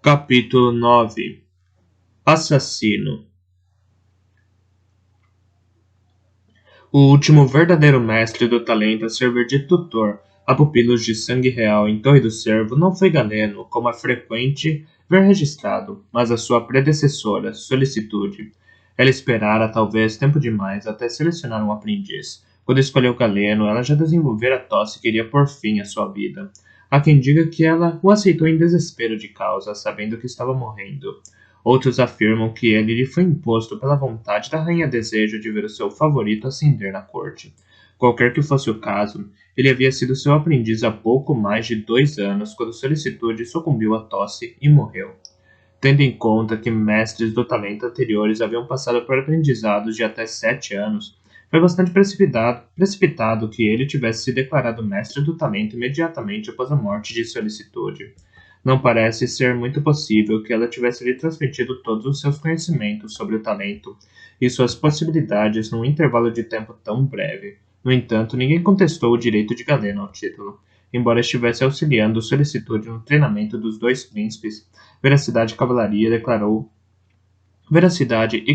Capítulo 9. Assassino. O último verdadeiro mestre do talento a servir de tutor a pupilos de sangue real em Torre do Cervo não foi Galeno, como é frequente ver registrado, mas a sua predecessora, Solicitude. Ela esperara talvez tempo demais até selecionar um aprendiz. Quando escolheu Galeno, ela já desenvolvera a tosse que iria por fim à sua vida. Há quem diga que ela o aceitou em desespero de causa, sabendo que estava morrendo. Outros afirmam que ele lhe foi imposto pela vontade da Rainha Desejo de ver o seu favorito ascender na corte. Qualquer que fosse o caso, ele havia sido seu aprendiz há pouco mais de 2 anos quando Solicitude sucumbiu à tosse e morreu. Tendo em conta que mestres do talento anteriores haviam passado por aprendizados de até 7 anos, foi bastante precipitado que ele tivesse se declarado mestre do talento imediatamente após a morte de Solicitude. Não parece ser muito possível que ela tivesse lhe transmitido todos os seus conhecimentos sobre o talento e suas possibilidades num intervalo de tempo tão breve. No entanto, ninguém contestou o direito de Galeno ao título. Embora estivesse auxiliando Solicitude no treinamento dos dois príncipes, Veracidade e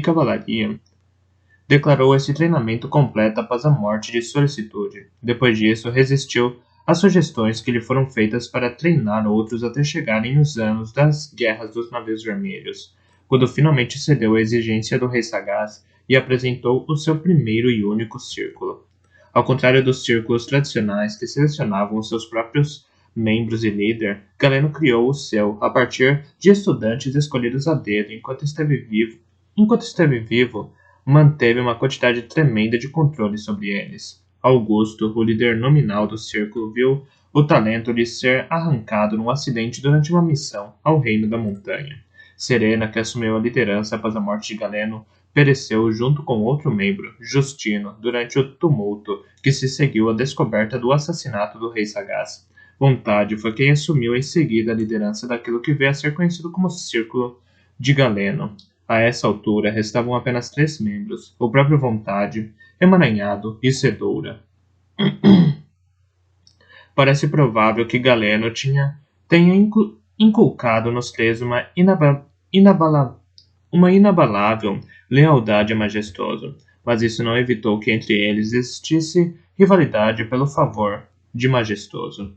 Cavalaria declarou esse treinamento completo após a morte de Solicitude. Depois disso, resistiu às sugestões que lhe foram feitas para treinar outros até chegarem os anos das Guerras dos Navios Vermelhos, quando finalmente cedeu à exigência do Rei Sagaz e apresentou o seu primeiro e único círculo. Ao contrário dos círculos tradicionais que selecionavam os seus próprios membros e líder, Galeno criou o seu a partir de estudantes escolhidos a dedo enquanto esteve vivo, manteve uma quantidade tremenda de controle sobre eles. Augusto, o líder nominal do círculo, viu o talento lhe ser arrancado num acidente durante uma missão ao Reino da Montanha. Serena, que assumiu a liderança após a morte de Galeno, pereceu junto com outro membro, Justino, durante o tumulto que se seguiu à descoberta do assassinato do Rei Sagaz. Vontade foi quem assumiu em seguida a liderança daquilo que veio a ser conhecido como Círculo de Galeno. A essa altura, restavam apenas 3 membros, o próprio Vontade, Emaranhado e Sedoura. Parece provável que Galeno tenha inculcado nos 3 uma inabalável lealdade a Majestoso, mas isso não evitou que entre eles existisse rivalidade pelo favor de Majestoso.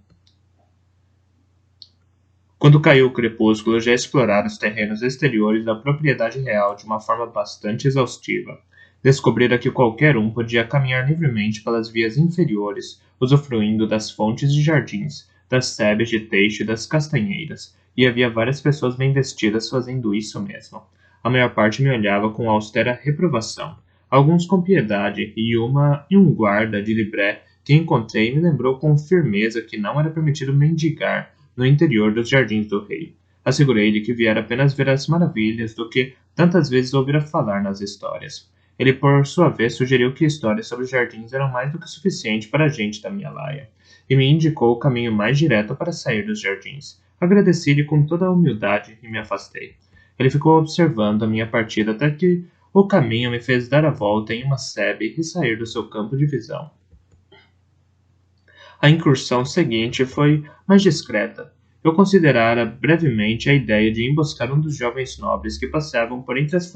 Quando caiu o crepúsculo, já exploraram os terrenos exteriores da propriedade real de uma forma bastante exaustiva. Descobrira que qualquer um podia caminhar livremente pelas vias inferiores, usufruindo das fontes de jardins, das sebes de teixo e das castanheiras, e havia várias pessoas bem vestidas fazendo isso mesmo. A maior parte me olhava com austera reprovação, alguns com piedade, e um guarda de libré que encontrei me lembrou com firmeza que não era permitido mendigar no interior dos jardins do rei. Assegurei-lhe que viera apenas ver as maravilhas do que tantas vezes ouvira falar nas histórias. Ele, por sua vez, sugeriu que histórias sobre os jardins eram mais do que suficiente para a gente da minha laia, e me indicou o caminho mais direto para sair dos jardins. Agradeci-lhe com toda a humildade e me afastei. Ele ficou observando a minha partida até que o caminho me fez dar a volta em uma sebe e sair do seu campo de visão. A incursão seguinte foi mais discreta. Eu considerara brevemente a ideia de emboscar um dos jovens nobres que passeavam por entre as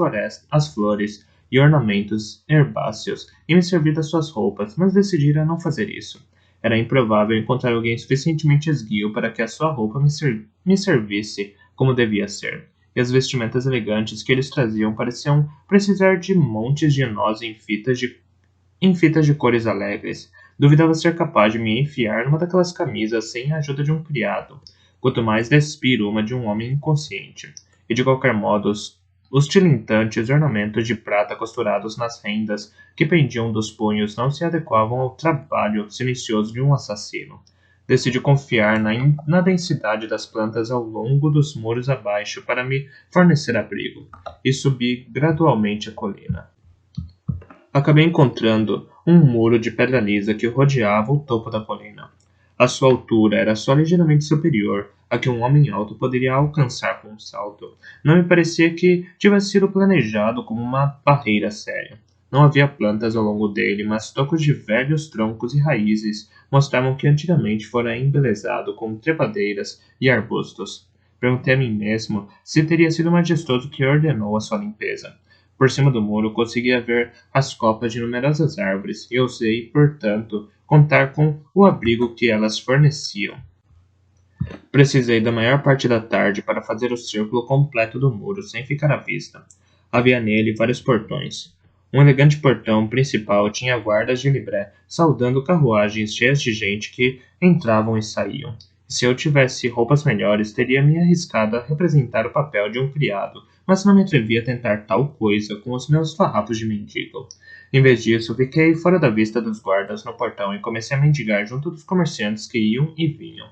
flores e ornamentos herbáceos e me servir das suas roupas, mas decidira não fazer isso. Era improvável encontrar alguém suficientemente esguio para que a sua roupa me servisse como devia ser, e as vestimentas elegantes que eles traziam pareciam precisar de montes de nós em fitas de cores alegres. Duvidava ser capaz de me enfiar numa daquelas camisas sem a ajuda de um criado, quanto mais despir uma de um homem inconsciente. E de qualquer modo, os tilintantes ornamentos de prata costurados nas rendas que pendiam dos punhos não se adequavam ao trabalho silencioso de um assassino. Decidi confiar na densidade das plantas ao longo dos muros abaixo para me fornecer abrigo, e subi gradualmente a colina. Acabei encontrando um muro de pedra lisa que rodeava o topo da colina. A sua altura era só ligeiramente superior a que um homem alto poderia alcançar com um salto. Não me parecia que tivesse sido planejado como uma barreira séria. Não havia plantas ao longo dele, mas tocos de velhos troncos e raízes mostravam que antigamente fora embelezado com trepadeiras e arbustos. Perguntei a mim mesmo se teria sido majestoso que ordenou a sua limpeza. Por cima do muro conseguia ver as copas de numerosas árvores e ousei, portanto, contar com o abrigo que elas forneciam. Precisei da maior parte da tarde para fazer o círculo completo do muro sem ficar à vista. Havia nele vários portões. Um elegante portão principal tinha guardas de libré, saudando carruagens cheias de gente que entravam e saíam. Se eu tivesse roupas melhores, teria me arriscado a representar o papel de um criado, mas não me atrevi a tentar tal coisa com os meus farrapos de mendigo. Em vez disso, fiquei fora da vista dos guardas no portão e comecei a mendigar junto dos comerciantes que iam e vinham.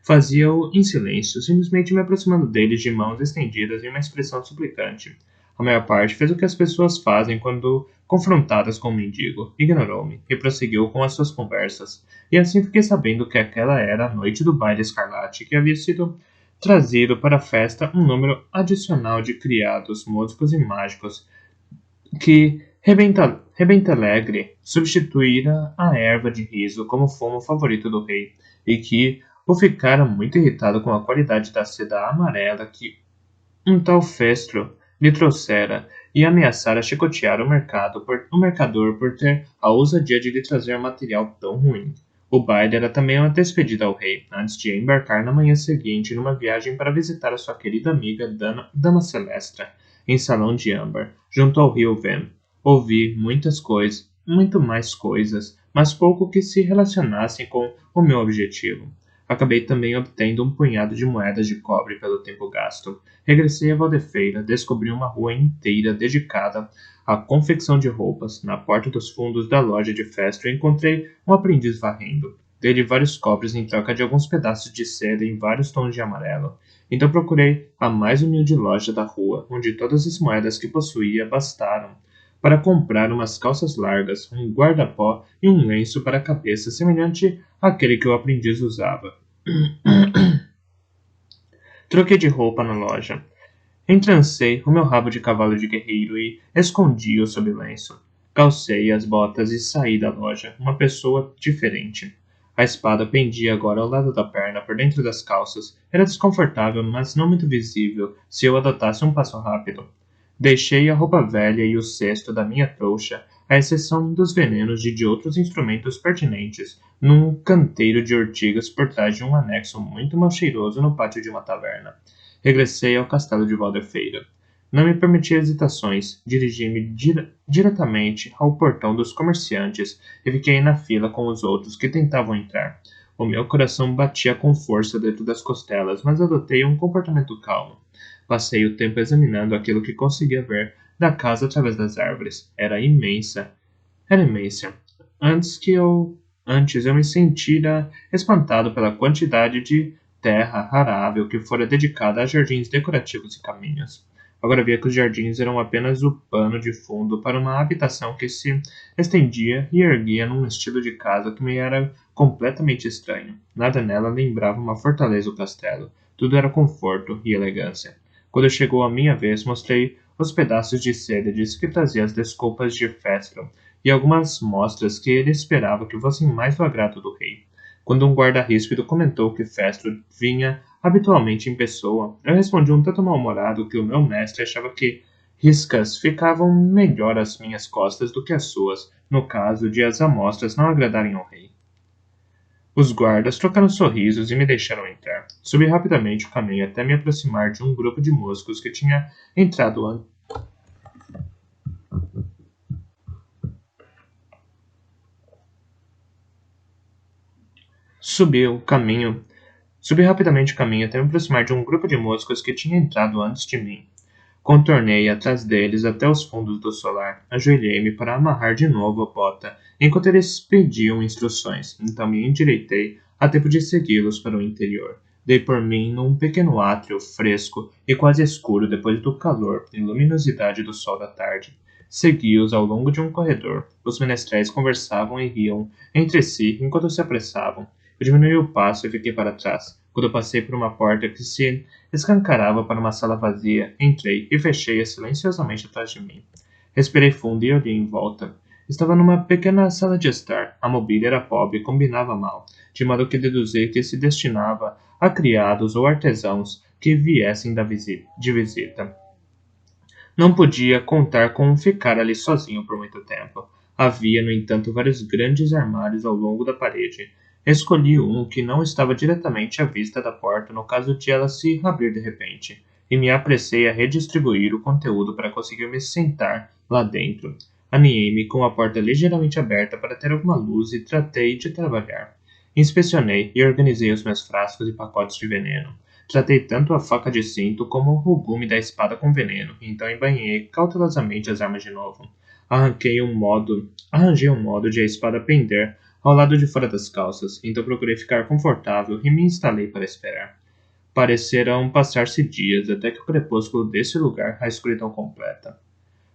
Fazia-o em silêncio, simplesmente me aproximando deles de mãos estendidas em uma expressão suplicante. A maior parte fez o que as pessoas fazem quando confrontadas com um mendigo. Ignorou-me e prosseguiu com as suas conversas. E assim fiquei sabendo que aquela era a noite do baile escarlate, que havia sido trazido para a festa um número adicional de criados, músicos e mágicos, que Rebenta Alegre substituíra a erva de riso como fumo favorito do rei, e que o ficara muito irritado com a qualidade da seda amarela que um tal Festro lhe trouxera e ameaçara chicotear o mercador por ter a ousadia de lhe trazer material tão ruim. O baile era também uma despedida ao rei, antes de embarcar na manhã seguinte numa viagem para visitar a sua querida amiga Dama Celestra, em Salão de Âmbar, junto ao rio Ven. Ouvi muitas coisas, muito mais coisas, mas pouco que se relacionassem com o meu objetivo. Acabei também obtendo um punhado de moedas de cobre pelo tempo gasto. Regressei a Valdefeira, descobri uma rua inteira dedicada à confecção de roupas. Na porta dos fundos da loja de festa encontrei um aprendiz varrendo. Dei-lhe vários cobres em troca de alguns pedaços de seda em vários tons de amarelo. Então procurei a mais humilde loja da rua, onde todas as moedas que possuía bastaram para comprar umas calças largas, um guarda-pó e um lenço para a cabeça semelhante àquele que o aprendiz usava. Troquei de roupa na loja. Entrancei o meu rabo de cavalo de guerreiro e escondi-o sob o lenço. Calcei as botas e saí da loja, uma pessoa diferente. A espada pendia agora ao lado da perna, por dentro das calças. Era desconfortável, mas não muito visível, se eu adotasse um passo rápido. Deixei a roupa velha e o cesto da minha trouxa, à exceção dos venenos e de outros instrumentos pertinentes, num canteiro de ortigas por trás de um anexo muito mal cheiroso no pátio de uma taverna. Regressei ao castelo de Valdefeira. Não me permiti hesitações, dirigi-me diretamente ao portão dos comerciantes e fiquei na fila com os outros que tentavam entrar. O meu coração batia com força dentro das costelas, mas adotei um comportamento calmo. Passei o tempo examinando aquilo que conseguia ver da casa através das árvores. Era imensa. Era imensa. Antes eu me sentira espantado pela quantidade de terra arável que fora dedicada a jardins decorativos e caminhos. Agora via que os jardins eram apenas o pano de fundo para uma habitação que se estendia e erguia num estilo de casa que me era completamente estranho. Nada nela lembrava uma fortaleza ou castelo. Tudo era conforto e elegância. Quando chegou a minha vez, mostrei os pedaços de seda e disse que trazia as desculpas de Festro e algumas mostras que ele esperava que fossem mais do agrado do rei. Quando um guarda ríspido comentou que Festro vinha habitualmente em pessoa, eu respondi um tanto mal-humorado que o meu mestre achava que riscas ficavam melhor às minhas costas do que às suas, no caso de as amostras não agradarem ao rei. Os guardas trocaram sorrisos e me deixaram entrar. Subi rapidamente o caminho até me aproximar de um grupo de músicos que tinha entrado antes. Subi rapidamente o caminho até me aproximar de um grupo de músicos que tinha entrado antes de mim. Contornei atrás deles até os fundos do solar. Ajoelhei-me para amarrar de novo a bota, enquanto eles pediam instruções. Então me endireitei a tempo de segui-los para o interior. Dei por mim num pequeno átrio fresco e quase escuro depois do calor e luminosidade do sol da tarde. Segui-os ao longo de um corredor. Os menestréis conversavam e riam entre si enquanto se apressavam. Eu diminui o passo e fiquei para trás. Quando passei por uma porta que se escancarava para uma sala vazia, entrei e fechei-a silenciosamente atrás de mim. Respirei fundo e olhei em volta. Estava numa pequena sala de estar. A mobília era pobre e combinava mal, de modo que deduzi que se destinava a criados ou artesãos, que viessem de visita. Não podia contar com ficar ali sozinho por muito tempo. Havia, no entanto, vários grandes armários ao longo da parede. Escolhi um que não estava diretamente à vista da porta no caso de ela se abrir de repente, e me apressei a redistribuir o conteúdo para conseguir me sentar lá dentro. Aninhei-me com a porta ligeiramente aberta para ter alguma luz e tratei de trabalhar. Inspecionei e organizei os meus frascos e pacotes de veneno. Tratei tanto a faca de cinto como o gume da espada com veneno, e então embainhei cautelosamente as armas de novo. Arranjei um modo de a espada pender ao lado de fora das calças, então procurei ficar confortável e me instalei para esperar. Pareceram passar-se dias até que o crepúsculo desse lugar a escuridão completa.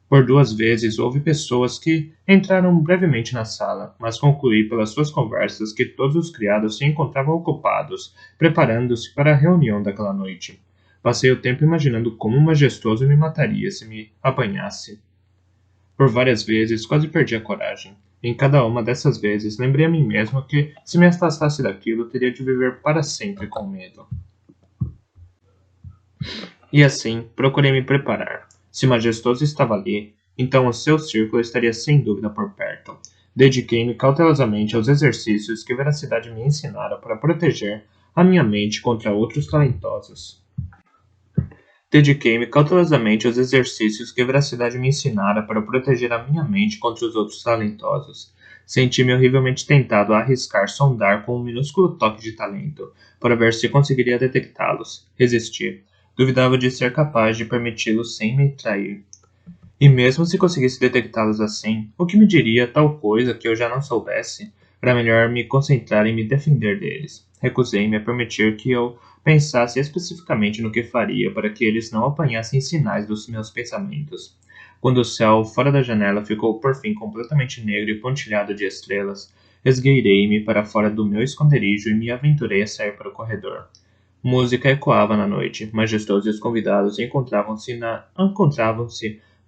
Por 2 vezes houve pessoas que entraram brevemente na sala, mas concluí pelas suas conversas que todos os criados se encontravam ocupados, preparando-se para a reunião daquela noite. Passei o tempo imaginando como o majestoso me mataria se me apanhasse. Por várias vezes quase perdi a coragem. Em cada uma dessas vezes lembrei a mim mesmo que, se me afastasse daquilo, teria de viver para sempre com medo. E assim, procurei me preparar. Se Majestoso estava ali, então o seu círculo estaria sem dúvida por perto. Dediquei-me cautelosamente aos exercícios que Veracidade me ensinara para proteger a minha mente contra outros talentosos. Dediquei-me cautelosamente aos exercícios que Veracidade me ensinara para proteger a minha mente contra os outros talentosos. Senti-me horrivelmente tentado a arriscar sondar com um minúsculo toque de talento, para ver se conseguiria detectá-los. Resisti. Duvidava de ser capaz de permiti-los sem me trair. E mesmo se conseguisse detectá-los assim, o que me diria tal coisa que eu já não soubesse? Era melhor me concentrar em me defender deles. Recusei-me a permitir que eu pensasse especificamente no que faria para que eles não apanhassem sinais dos meus pensamentos. Quando o céu fora da janela ficou por fim completamente negro e pontilhado de estrelas, esgueirei-me para fora do meu esconderijo e me aventurei a sair para o corredor. Música ecoava na noite. Majestoso e os convidados encontravam-se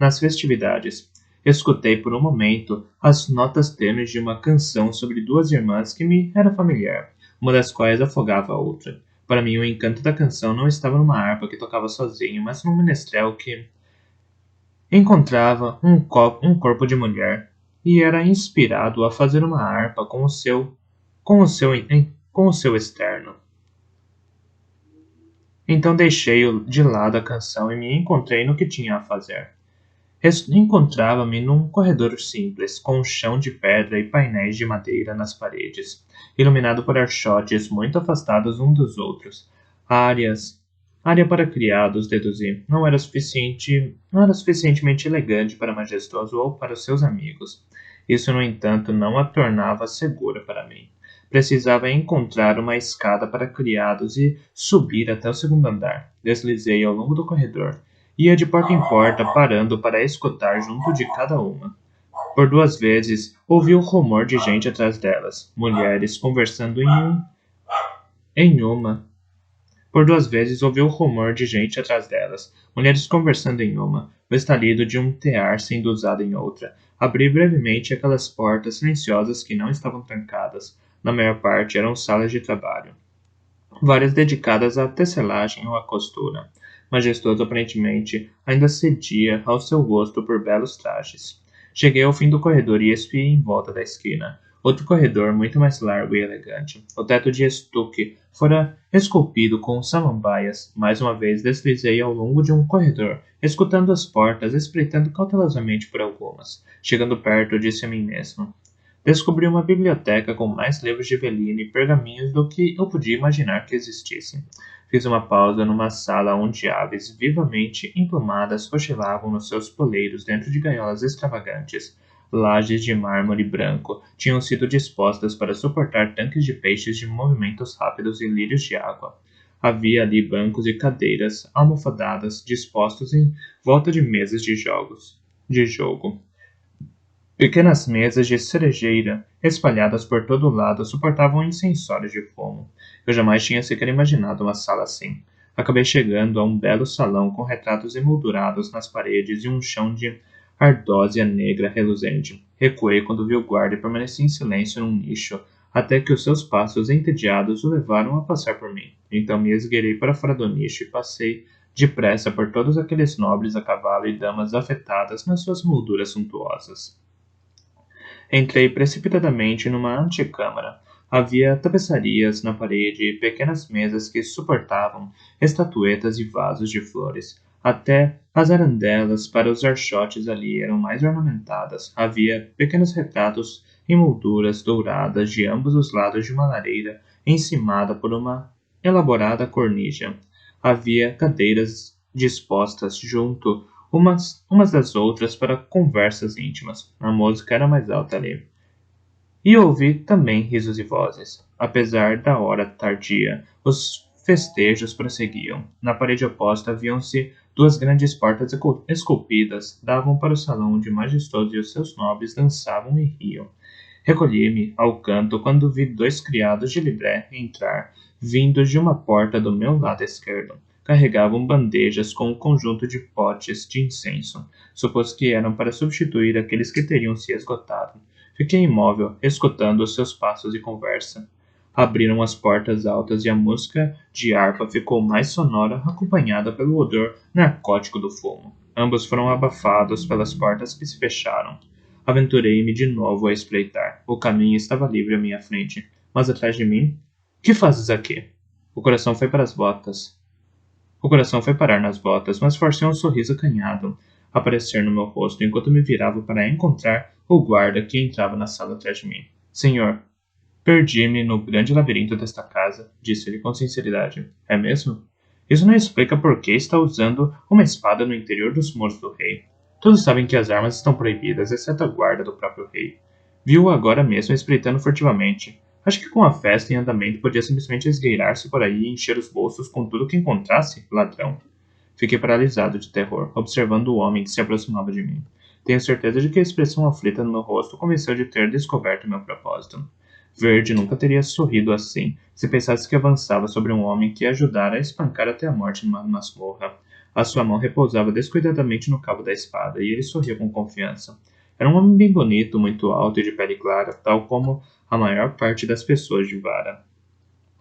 nas festividades. Escutei por um momento as notas tênues de uma canção sobre 2 irmãs que me era familiar, uma das quais afogava a outra. Para mim, o encanto da canção não estava numa harpa que tocava sozinho, mas num menestrel que encontrava um corpo de mulher e era inspirado a fazer uma harpa com o seu externo. Então deixei de lado a canção e me encontrei no que tinha a fazer. Encontrava-me num corredor simples, com um chão de pedra e painéis de madeira nas paredes, iluminado por archotes muito afastados uns dos outros. Área para criados, deduzi, não era suficientemente elegante para Majestoso ou para os seus amigos. Isso, no entanto, não a tornava segura para mim. Precisava encontrar uma escada para criados e subir até o segundo andar. Deslizei ao longo do corredor. Ia de porta em porta, parando para escutar junto de cada uma. Por 2 vezes, ouvi o rumor de gente atrás delas, mulheres conversando em uma. Por 2 vezes, ouvi o rumor de gente atrás delas, mulheres conversando em uma, o estalido de um tear sendo usado em outra. Abri brevemente aquelas portas silenciosas que não estavam trancadas. Na maior parte eram salas de trabalho, várias dedicadas à tecelagem ou à costura. Majestoso aparentemente ainda cedia ao seu gosto por belos trajes. Cheguei ao fim do corredor e espiei em volta da esquina. Outro corredor muito mais largo e elegante. O teto de estuque fora esculpido com samambaias. Mais uma vez deslizei ao longo de um corredor, escutando as portas, espreitando cautelosamente por algumas. Chegando perto, disse a mim mesmo: descobri uma biblioteca com mais livros de velino e pergaminhos do que eu podia imaginar que existissem. Fiz uma pausa numa sala onde aves vivamente emplumadas cochilavam nos seus poleiros dentro de gaiolas extravagantes. Lajes de mármore branco tinham sido dispostas para suportar tanques de peixes de movimentos rápidos e lírios de água. Havia ali bancos e cadeiras almofadadas dispostos em volta de mesas de jogo. Pequenas mesas de cerejeira, espalhadas por todo lado, suportavam incensórios de fumo. Eu jamais tinha sequer imaginado uma sala assim. Acabei chegando a um belo salão com retratos emoldurados nas paredes e um chão de ardósia negra reluzente. Recuei quando vi o guarda e permaneci em silêncio num nicho, até que os seus passos entediados o levaram a passar por mim. Então me esgueirei para fora do nicho e passei depressa por todos aqueles nobres a cavalo e damas afetadas nas suas molduras suntuosas. Entrei precipitadamente numa antecâmara. Havia tapeçarias na parede e pequenas mesas que suportavam estatuetas e vasos de flores. Até as arandelas para os archotes ali eram mais ornamentadas. Havia pequenos retratos em molduras douradas de ambos os lados de uma lareira encimada por uma elaborada cornija. Havia cadeiras dispostas junto umas das outras para conversas íntimas. A música era mais alta ali. E ouvi também risos e vozes. Apesar da hora tardia, os festejos prosseguiam. Na parede oposta haviam-se duas grandes portas esculpidas, davam para o salão onde o majestoso e os seus nobres dançavam e riam. Recolhi-me ao canto quando vi dois criados de libré entrar, vindos de uma porta do meu lado esquerdo. Carregavam bandejas com um conjunto de potes de incenso. Supus que eram para substituir aqueles que teriam se esgotado. Fiquei imóvel, escutando os seus passos e conversa. Abriram as portas altas e a música de harpa ficou mais sonora, acompanhada pelo odor narcótico do fumo. Ambos foram abafados pelas portas que se fecharam. Aventurei-me de novo a espreitar. O caminho estava livre à minha frente, mas atrás de mim... Que fazes aqui? O coração foi para as botas. O coração foi parar nas botas, mas forcei um sorriso acanhado aparecer no meu rosto enquanto me virava para encontrar o guarda que entrava na sala atrás de mim. Senhor, perdi-me no grande labirinto desta casa, disse ele com sinceridade. É mesmo? Isso não explica por que está usando uma espada no interior dos muros do rei. Todos sabem que as armas estão proibidas, exceto a guarda do próprio rei. Viu-o agora mesmo espreitando furtivamente. Acho que com a festa em andamento podia simplesmente esgueirar-se por aí e encher os bolsos com tudo que encontrasse, ladrão. Fiquei paralisado de terror, observando o homem que se aproximava de mim. Tenho certeza de que a expressão aflita no meu rosto convenceu de ter descoberto meu propósito. Verde nunca teria sorrido assim, se pensasse que avançava sobre um homem que ia ajudar a espancar até a morte numa masmorra. A sua mão repousava descuidadamente no cabo da espada, e ele sorria com confiança. Era um homem bem bonito, muito alto e de pele clara, tal como a maior parte das pessoas de Vara.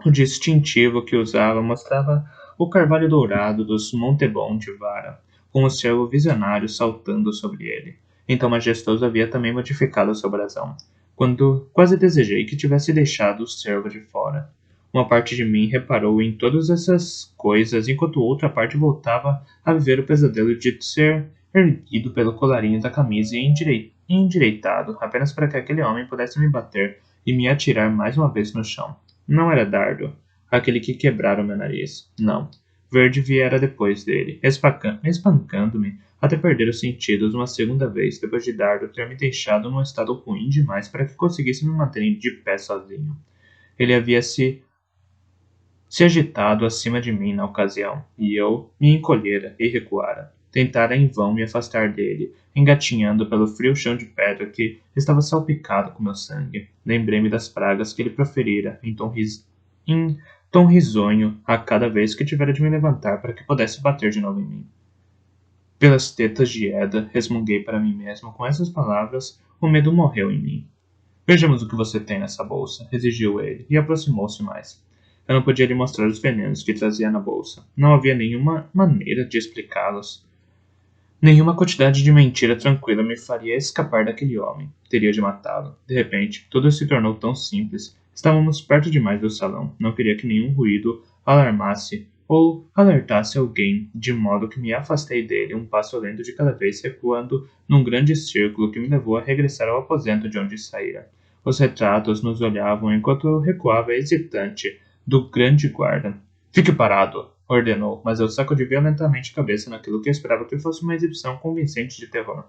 O distintivo que usava mostrava o carvalho dourado dos Montebon de Vara, com o seu visionário saltando sobre ele. Então majestoso havia também modificado o seu brasão, quando quase desejei que tivesse deixado o servo de fora. Uma parte de mim reparou em todas essas coisas, enquanto outra parte voltava a viver o pesadelo de ser erguido pelo colarinho da camisa e endireitado, apenas para que aquele homem pudesse me bater e me atirar mais uma vez no chão. Não era Dardo, aquele que quebrara o meu nariz. Não. Verde viera depois dele, espancando-me até perder os sentidos uma segunda vez, depois de Dardo ter me deixado num estado ruim demais para que conseguisse me manter de pé sozinho. Ele havia se agitado acima de mim na ocasião, e eu me encolhera e recuara. Tentara em vão me afastar dele, engatinhando pelo frio chão de pedra que estava salpicado com meu sangue. Lembrei-me das pragas que ele proferira em tom risonho a cada vez que tivera de me levantar para que pudesse bater de novo em mim. Pelas tetas de Eda, resmunguei para mim mesmo. Com essas palavras, o medo morreu em mim. Vejamos o que você tem nessa bolsa, exigiu ele, e aproximou-se mais. Eu não podia lhe mostrar os venenos que trazia na bolsa. Não havia nenhuma maneira de explicá-los. Nenhuma quantidade de mentira tranquila me faria escapar daquele homem. Teria de matá-lo. De repente, tudo se tornou tão simples. Estávamos perto demais do salão. Não queria que nenhum ruído alarmasse ou alertasse alguém, de modo que me afastei dele um passo lento de cada vez, recuando num grande círculo que me levou a regressar ao aposento de onde saíra. Os retratos nos olhavam enquanto eu recuava hesitante do grande guarda. Fique parado, ordenou, mas eu sacudi violentamente a cabeça naquilo que eu esperava que fosse uma exibição convincente de terror.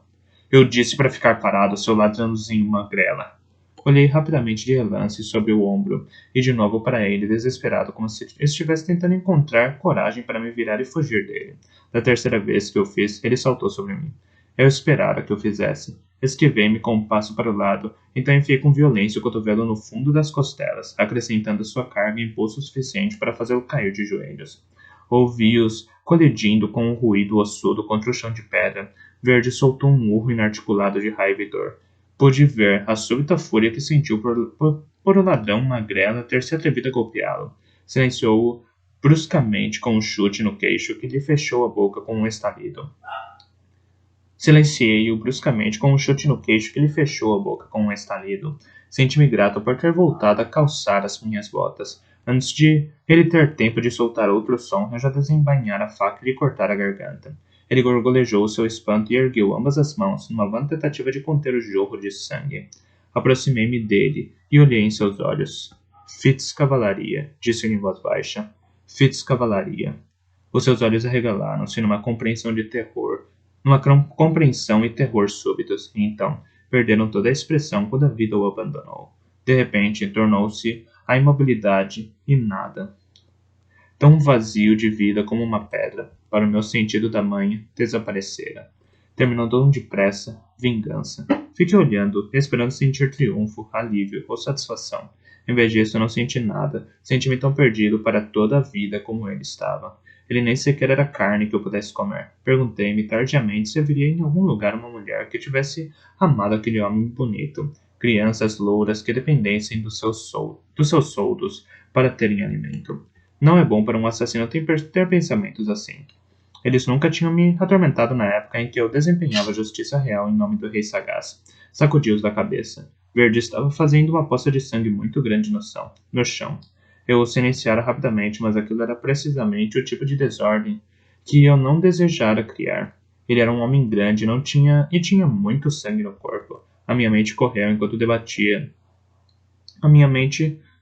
Eu disse para ficar parado, seu ladrãozinho magrela. Olhei rapidamente de relance sobre o ombro e de novo para ele, desesperado, como se estivesse tentando encontrar coragem para me virar e fugir dele. Da terceira vez que eu fiz, ele saltou sobre mim. Eu esperara que eu fizesse. Esquivei-me com um passo para o lado, então enfiei com violência o cotovelo no fundo das costelas, acrescentando sua carga impulso suficiente para fazê-lo cair de joelhos. Ouvi-os colidindo com um ruído ossudo contra o chão de pedra. Verde soltou um urro inarticulado de raiva e dor. Pude ver a súbita fúria que sentiu por o ladrão magrela ter se atrevido a golpeá-lo. Silenciou-o bruscamente com um chute no queixo que lhe fechou a boca com um estalido. Silenciei-o bruscamente com um chute no queixo que lhe fechou a boca com um estalido. Senti-me grato por ter voltado a calçar as minhas botas. Antes de ele ter tempo de soltar outro som, eu já desembainhara a faca e lhe cortara a garganta. Ele gorgolejou seu espanto e ergueu ambas as mãos, numa vã tentativa de conter o jorro de sangue. Aproximei-me dele e olhei em seus olhos. Fitz Cavalaria, disse-lhe em voz baixa. Fitz Cavalaria. Os seus olhos arregalaram-se numa compreensão e terror súbitos, e então perderam toda a expressão quando a vida o abandonou. De repente, tornou-se a imobilidade e nada. Tão vazio de vida como uma pedra, para o meu sentido da manha, desaparecera. Terminou tão depressa, vingança. Fiquei olhando, esperando sentir triunfo, alívio ou satisfação. Em vez disso, eu não senti nada. Senti-me tão perdido para toda a vida como ele estava. Ele nem sequer era carne que eu pudesse comer. Perguntei-me tardiamente se haveria em algum lugar uma mulher que tivesse amado aquele homem bonito. Crianças louras que dependessem dos seus soldos para terem alimento. Não é bom para um assassino ter pensamentos assim. Eles nunca tinham me atormentado na época em que eu desempenhava justiça real em nome do rei sagaz. Sacudi-os da cabeça. Verde estava fazendo uma poça de sangue muito grande no chão. Eu o silenciara rapidamente, mas aquilo era precisamente o tipo de desordem que eu não desejara criar. Ele era um homem grande e tinha muito sangue no corpo. A minha mente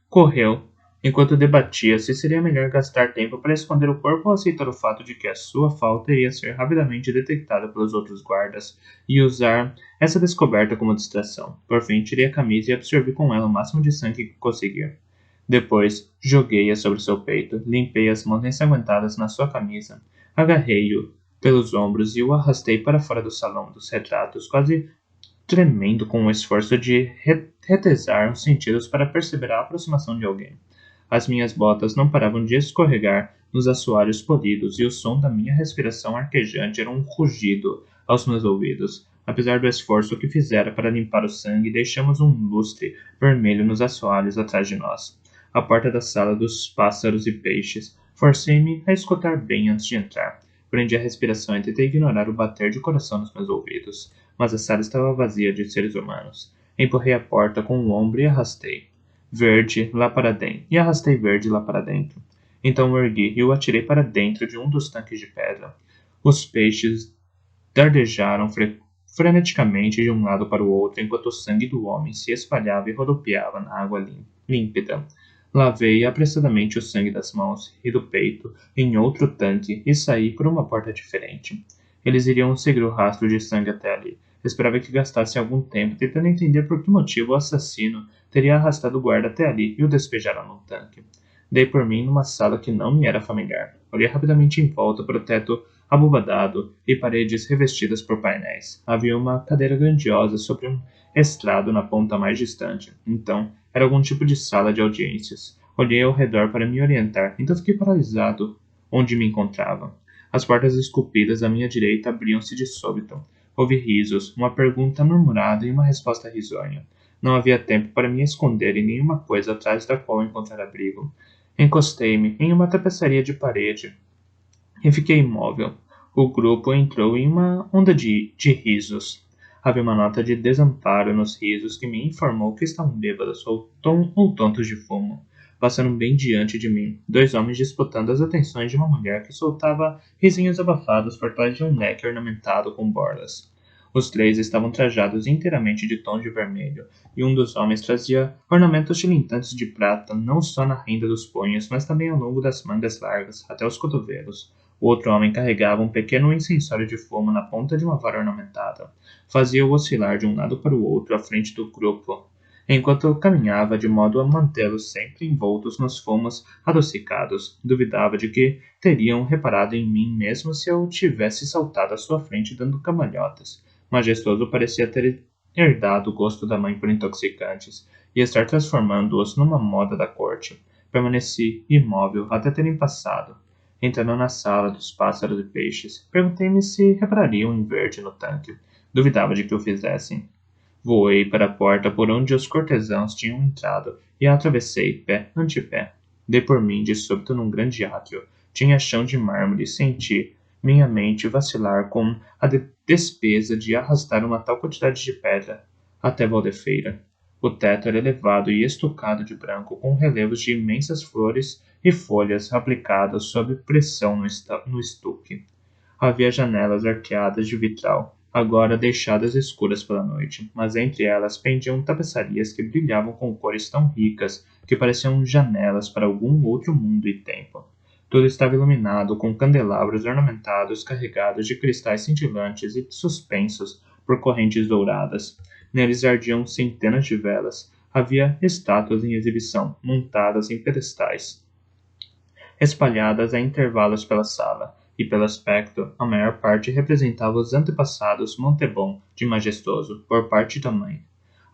correu enquanto debatia se seria melhor gastar tempo para esconder o corpo ou aceitar o fato de que a sua falta iria ser rapidamente detectada pelos outros guardas e usar essa descoberta como distração. Por fim, tirei a camisa e absorvi com ela o máximo de sangue que conseguir. Depois, joguei-a sobre seu peito, limpei as mãos ensanguentadas na sua camisa, agarrei-o pelos ombros e o arrastei para fora do salão dos retratos, quase tremendo com o esforço de retesar os sentidos para perceber a aproximação de alguém. As minhas botas não paravam de escorregar nos assoalhos polidos e o som da minha respiração arquejante era um rugido aos meus ouvidos. Apesar do esforço que fizera para limpar o sangue, deixamos um lustre vermelho nos assoalhos atrás de nós. A porta da sala dos pássaros e peixes. Forcei-me a escutar bem antes de entrar. Prendi a respiração e tentei ignorar o bater de coração nos meus ouvidos, mas a sala estava vazia de seres humanos. Empurrei a porta com o ombro e arrastei Verde lá para dentro. Então o ergui e o atirei para dentro de um dos tanques de pedra. Os peixes dardejaram freneticamente de um lado para o outro enquanto o sangue do homem se espalhava e rodopiava na água límpida. Lavei apressadamente o sangue das mãos e do peito em outro tanque e saí por uma porta diferente. Eles iriam seguir o rastro de sangue até ali. Esperava que gastasse algum tempo tentando entender por que motivo o assassino teria arrastado o guarda até ali e o despejara num tanque. Dei por mim numa sala que não me era familiar. Olhei rapidamente em volta para o teto abobadado e paredes revestidas por painéis. Havia uma cadeira grandiosa sobre um estrado na ponta mais distante. Então, era algum tipo de sala de audiências. Olhei ao redor para me orientar, então fiquei paralisado onde me encontrava. As portas esculpidas à minha direita abriam-se de súbito. Ouvi risos, uma pergunta murmurada e uma resposta risonha. Não havia tempo para me esconder em nenhuma coisa atrás da qual encontrar abrigo. Encostei-me em uma tapeçaria de parede e fiquei imóvel. O grupo entrou em uma onda de risos. Havia uma nota de desamparo nos risos que me informou que estavam bêbados ou tontos de fumo. Passaram bem diante de mim, dois homens disputando as atenções de uma mulher que soltava risinhos abafados por trás de um leque ornamentado com borlas. Os três estavam trajados inteiramente de tom de vermelho, e um dos homens trazia ornamentos tilintantes de prata não só na renda dos punhos, mas também ao longo das mangas largas, até os cotovelos. O outro homem carregava um pequeno incensório de fumo na ponta de uma vara ornamentada. Fazia-o oscilar de um lado para o outro à frente do grupo, enquanto caminhava de modo a mantê-los sempre envoltos nos fumos adocicados. Duvidava de que teriam reparado em mim mesmo se eu tivesse saltado à sua frente dando cambalhotas. Majestoso parecia ter herdado o gosto da mãe por intoxicantes e estar transformando-os numa moda da corte. Permaneci imóvel até terem passado. Entrando na sala dos pássaros e peixes, perguntei-me se reparariam em verde no tanque. Duvidava de que o fizessem. Voei para a porta por onde os cortesãos tinham entrado e a atravessei pé ante pé. Dei por mim de súbito num grande átrio. Tinha chão de mármore e senti minha mente vacilar com a despesa de arrastar uma tal quantidade de pedra até Valdefeira. O teto era elevado e estucado de branco, com relevos de imensas flores e folhas aplicadas sob pressão no estuque. Havia janelas arqueadas de vitral, agora deixadas escuras pela noite, mas entre elas pendiam tapeçarias que brilhavam com cores tão ricas que pareciam janelas para algum outro mundo e tempo. Tudo estava iluminado com candelabros ornamentados carregados de cristais cintilantes e suspensos por correntes douradas. Neles ardiam centenas de velas. Havia estátuas em exibição, montadas em pedestais, espalhadas a intervalos pela sala, e pelo aspecto, a maior parte representava os antepassados Montebon de majestoso, por parte da mãe.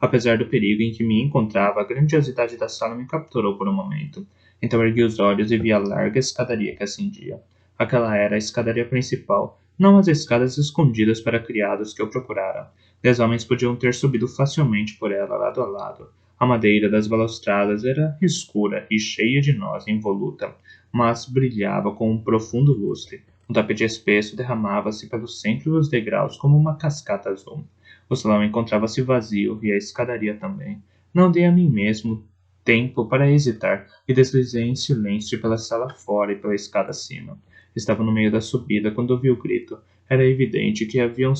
Apesar do perigo em que me encontrava, a grandiosidade da sala me capturou por um momento. Então ergui os olhos e vi a larga escadaria que ascendia. Aquela era a escadaria principal, não as escadas escondidas para criados que eu procurara. 10 homens podiam ter subido facilmente por ela, lado a lado. A madeira das balustradas era escura e cheia de nós involuta, mas brilhava com um profundo lustre. Um tapete espesso derramava-se pelo centro dos degraus como uma cascata azul. O salão encontrava-se vazio e a escadaria também. Não dei a mim mesmo tempo para hesitar e deslizei em silêncio pela sala fora e pela escada acima. Estava no meio da subida quando ouvi o grito. Era evidente que haviam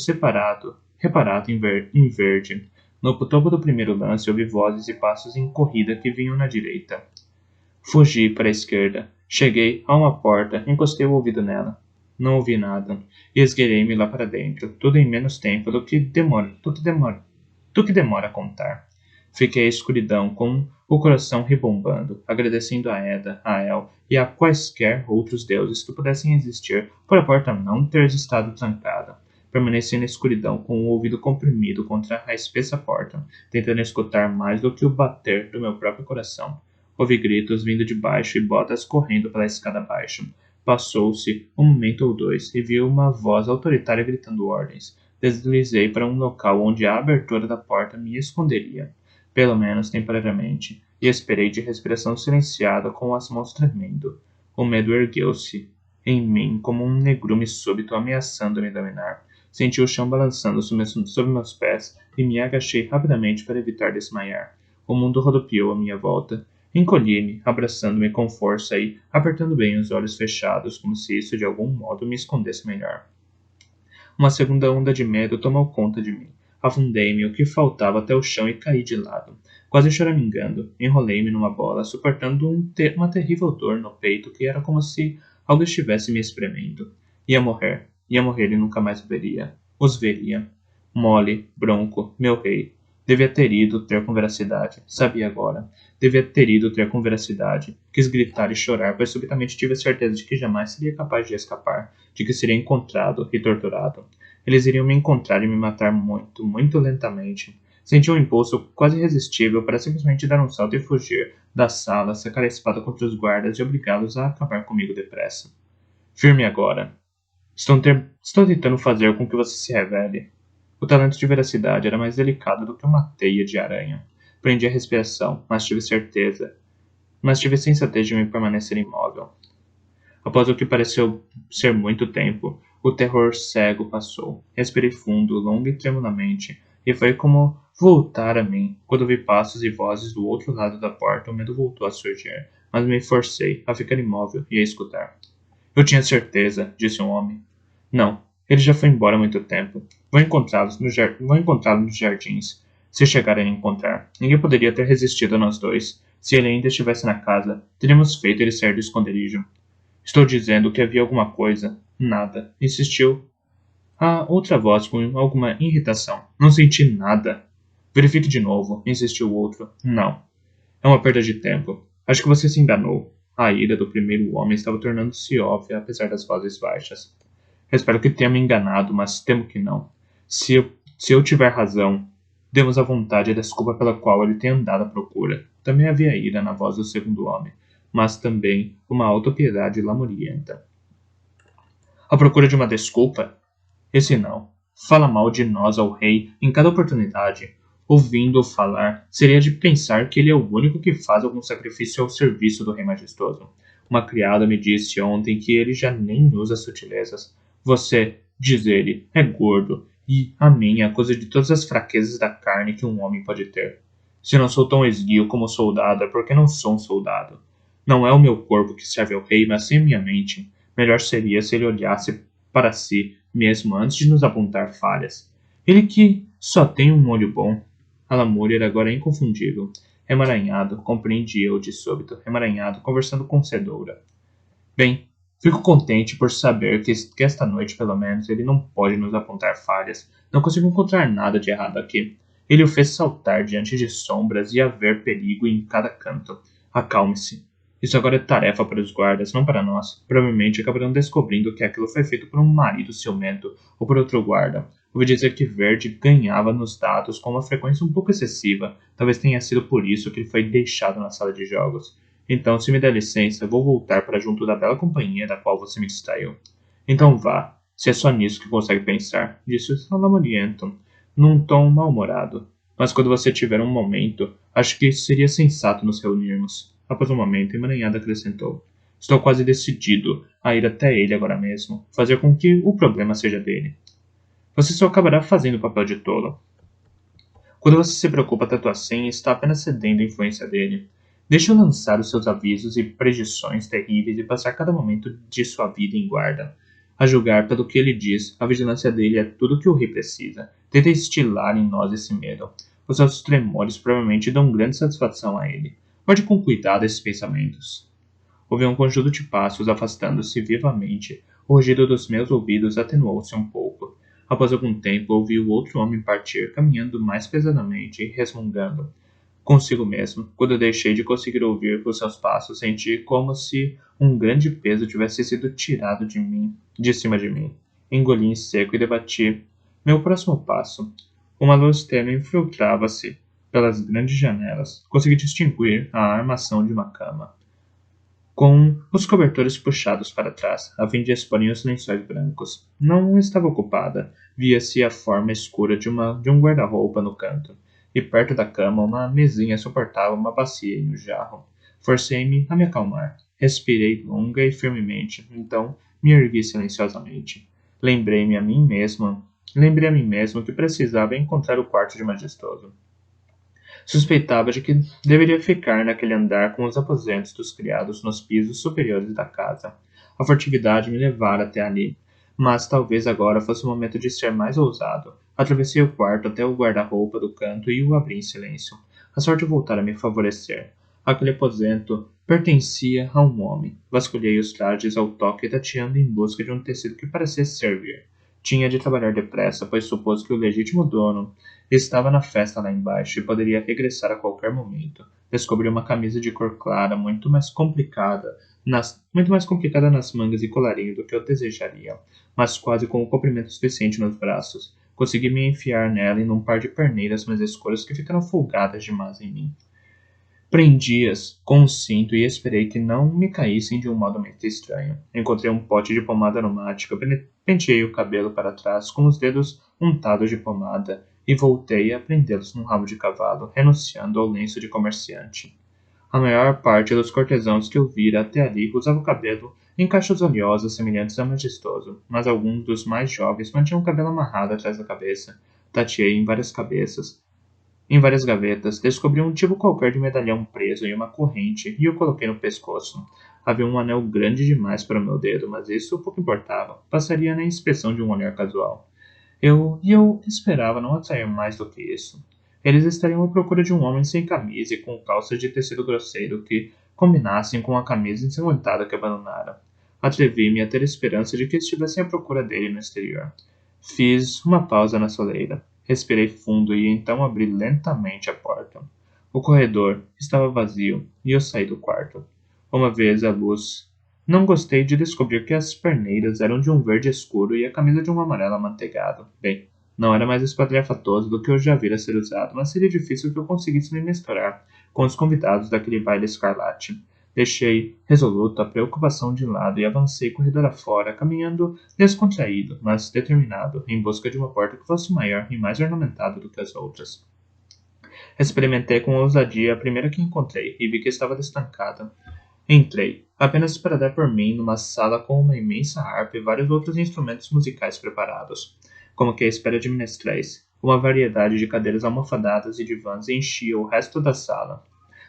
reparado em verde. No topo do primeiro lance ouvi vozes e passos em corrida que vinham na direita. Fugi para a esquerda. Cheguei a uma porta, encostei o ouvido nela. Não ouvi nada, e esgueirei-me lá para dentro, tudo em menos tempo do que demora a contar. Fiquei à escuridão, com o coração rebombando, agradecendo a Eda, a El e a quaisquer outros deuses que pudessem existir por a porta não ter estado trancada. Permaneci na escuridão, com o ouvido comprimido contra a espessa porta, tentando escutar mais do que o bater do meu próprio coração. Ouvi gritos vindo de baixo e botas correndo pela escada abaixo. Passou-se um momento ou dois e vi uma voz autoritária gritando ordens. Deslizei para um local onde a abertura da porta me esconderia, pelo menos temporariamente, e esperei de respiração silenciada com as mãos tremendo. O medo ergueu-se em mim como um negrume súbito ameaçando me dominar. Senti o chão balançando sob meus pés e me agachei rapidamente para evitar desmaiar. O mundo rodopiou à minha volta. Encolhi-me, abraçando-me com força e apertando bem os olhos fechados, como se isso de algum modo me escondesse melhor. Uma segunda onda de medo tomou conta de mim. Afundei-me o que faltava até o chão e caí de lado. Quase choramingando, enrolei-me numa bola, suportando uma terrível dor no peito que era como se algo estivesse me espremendo. Ia morrer e nunca mais os veria. Mole, Bronco, meu rei. Devia ter ido ter com veracidade. Sabia agora. Devia ter ido ter com veracidade. Quis gritar e chorar, pois subitamente tive a certeza de que jamais seria capaz de escapar, de que seria encontrado e torturado. Eles iriam me encontrar e me matar muito, muito lentamente. Senti um impulso quase irresistível para simplesmente dar um salto e fugir da sala, sacar a espada contra os guardas e obrigá-los a acabar comigo depressa. Firme agora. Estou tentando fazer com que você se revele. O talento de veracidade era mais delicado do que uma teia de aranha. Prendi a respiração, mas tive sensatez de me permanecer imóvel. Após o que pareceu ser muito tempo, o terror cego passou. Respirei fundo, longo e tremulamente, e foi como voltar a mim. Quando vi passos e vozes do outro lado da porta, o medo voltou a surgir, mas me forcei a ficar imóvel e a escutar. Eu tinha certeza, disse um homem. Não, ele já foi embora há muito tempo. Vou encontrá-lo nos jardins, se chegar a encontrar. Ninguém poderia ter resistido a nós dois. Se ele ainda estivesse na casa, teríamos feito ele sair do esconderijo. Estou dizendo que havia alguma coisa. Nada. Insistiu. A outra voz com alguma irritação. Não senti nada. Verifique de novo, insistiu o outro. Não. É uma perda de tempo. Acho que você se enganou. A ira do primeiro homem estava tornando-se óbvia, apesar das vozes baixas. Espero que tenha me enganado, mas temo que não. Se eu tiver razão, demos à vontade a desculpa pela qual ele tem andado à procura. Também havia ira na voz do segundo homem, mas também uma autopiedade lamurienta. À procura de uma desculpa? Esse não. Fala mal de nós ao rei em cada oportunidade. Ouvindo-o falar, seria de pensar que ele é o único que faz algum sacrifício ao serviço do Rei Majestoso. Uma criada me disse ontem que ele já nem usa sutilezas. Você, diz ele, é gordo, e a minha acusa de todas as fraquezas da carne que um homem pode ter. Se não sou tão esguio como soldado, é porque não sou um soldado. Não é o meu corpo que serve ao rei, mas sim minha mente. Melhor seria se ele olhasse para si mesmo antes de nos apontar falhas. Ele que só tem um olho bom. A Lamúria era agora inconfundível. Emaranhado, compreendi eu de súbito, emaranhado, conversando com Cedoura. Bem, fico contente por saber que esta noite, pelo menos, ele não pode nos apontar falhas. Não consigo encontrar nada de errado aqui. Ele o fez saltar diante de sombras e haver perigo em cada canto. Acalme-se. Isso agora é tarefa para os guardas, não para nós. Provavelmente acabarão descobrindo que aquilo foi feito por um marido ciumento ou por outro guarda. Ouvi dizer que Verde ganhava nos dados com uma frequência um pouco excessiva. Talvez tenha sido por isso que ele foi deixado na sala de jogos. Então, se me der licença, vou voltar para junto da bela companhia da qual você me distraiu. Então vá, se é só nisso que consegue pensar, disse o Lamoriento, num tom mal-humorado. Mas quando você tiver um momento, acho que seria sensato nos reunirmos. Após um momento, Emaranhado acrescentou. Estou quase decidido a ir até ele agora mesmo, fazer com que o problema seja dele. Você só acabará fazendo o papel de tolo. Quando você se preocupa tanto assim, está apenas cedendo à influência dele. Deixe-o lançar os seus avisos e predições terríveis e passar cada momento de sua vida em guarda. A julgar pelo que ele diz, a vigilância dele é tudo o que o rei precisa. Tenta instilar em nós esse medo. Os nossos tremores provavelmente dão grande satisfação a ele. Guarde com cuidado esses pensamentos. Ouvi um conjunto de passos afastando-se vivamente. O rugido dos meus ouvidos atenuou-se um pouco. Após algum tempo, ouvi o outro homem partir, caminhando mais pesadamente e resmungando consigo mesmo. Quando deixei de conseguir ouvir os seus passos, senti como se um grande peso tivesse sido tirado de cima de mim. Engoli em seco e debati meu próximo passo. Uma luz tênue infiltrava-se pelas grandes janelas. Consegui distinguir a armação de uma cama, com os cobertores puxados para trás, a fim de exporem os lençóis brancos. Não estava ocupada. Via-se a forma escura de um guarda-roupa no canto, e perto da cama uma mesinha suportava uma bacia e um jarro. Forcei-me a me acalmar. Respirei longa e firmemente, então me ergui silenciosamente. Lembrei a mim mesmo que precisava encontrar o quarto de Majestoso. Suspeitava de que deveria ficar naquele andar com os aposentos dos criados nos pisos superiores da casa. A furtividade me levara até ali, mas talvez agora fosse o momento de ser mais ousado. Atravessei o quarto até o guarda-roupa do canto e o abri em silêncio. A sorte voltara a me favorecer. Aquele aposento pertencia a um homem. Vasculhei os trajes ao toque, tateando em busca de um tecido que parecesse servir. Tinha de trabalhar depressa, pois supôs que o legítimo dono estava na festa lá embaixo e poderia regressar a qualquer momento. Descobri uma camisa de cor clara, muito mais complicada nas mangas e colarinho do que eu desejaria, mas quase com o comprimento suficiente nos braços. Consegui me enfiar nela em um par de perneiras mais escuras que ficaram folgadas demais em mim. Prendi-as com um cinto e esperei que não me caíssem de um modo muito estranho. Encontrei um pote de pomada aromática, penteei o cabelo para trás com os dedos untados de pomada e voltei a prendê-los num rabo de cavalo, renunciando ao lenço de comerciante. A maior parte dos cortesãos que eu vira até ali usava o cabelo em cachos oleosos semelhantes a majestoso, mas alguns dos mais jovens mantinham o cabelo amarrado atrás da cabeça. Tateei em várias gavetas, descobri um tipo qualquer de medalhão preso em uma corrente e o coloquei no pescoço. Havia um anel grande demais para o meu dedo, mas isso pouco importava. Passaria na inspeção de um olhar casual. Eu esperava não atrair mais do que isso. Eles estariam à procura de um homem sem camisa e com calças de tecido grosseiro que combinassem com a camisa ensanguentada que abandonara. Atrevi-me a ter esperança de que estivessem à procura dele no exterior. Fiz uma pausa na soleira. Respirei fundo e então abri lentamente a porta. O corredor estava vazio e eu saí do quarto. Uma vez à luz, não gostei de descobrir que as perneiras eram de um verde escuro e a camisa de um amarelo amanteigado. Bem, não era mais espalhafatoso do que eu já vira ser usado, mas seria difícil que eu conseguisse me misturar com os convidados daquele baile escarlate. Deixei resoluto a preocupação de lado e avancei corredor afora, caminhando descontraído, mas determinado, em busca de uma porta que fosse maior e mais ornamentada do que as outras. Experimentei com ousadia a primeira que encontrei e vi que estava destancada. Entrei, apenas para dar por mim numa sala com uma imensa harpa e vários outros instrumentos musicais preparados, como que a espera de menestréis. Uma variedade de cadeiras almofadadas e divãs enchia o resto da sala.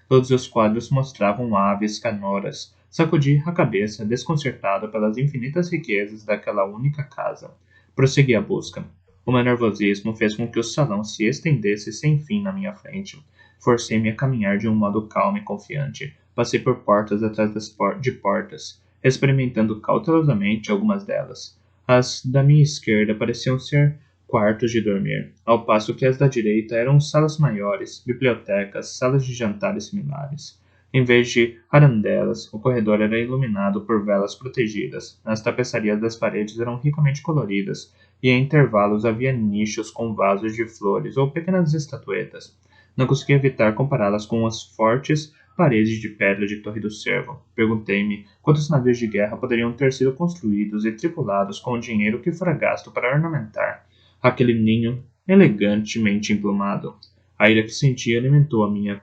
Todos os quadros mostravam aves canoras. Sacudi a cabeça, desconcertado pelas infinitas riquezas daquela única casa. Prossegui a busca. O meu nervosismo fez com que o salão se estendesse sem fim na minha frente. Forcei-me a caminhar de um modo calmo e confiante. Passei por portas atrás de portas, experimentando cautelosamente algumas delas. As da minha esquerda pareciam ser quartos de dormir, ao passo que as da direita eram salas maiores, bibliotecas, salas de jantar e similares. Em vez de arandelas, o corredor era iluminado por velas protegidas. As tapeçarias das paredes eram ricamente coloridas, e em intervalos havia nichos com vasos de flores ou pequenas estatuetas. Não consegui evitar compará-las com as fortes paredes de pedra de Torre do Cervo. Perguntei-me quantos navios de guerra poderiam ter sido construídos e tripulados com o dinheiro que fora gasto para ornamentar aquele ninho elegantemente emplumado. A ira que senti alimentou a minha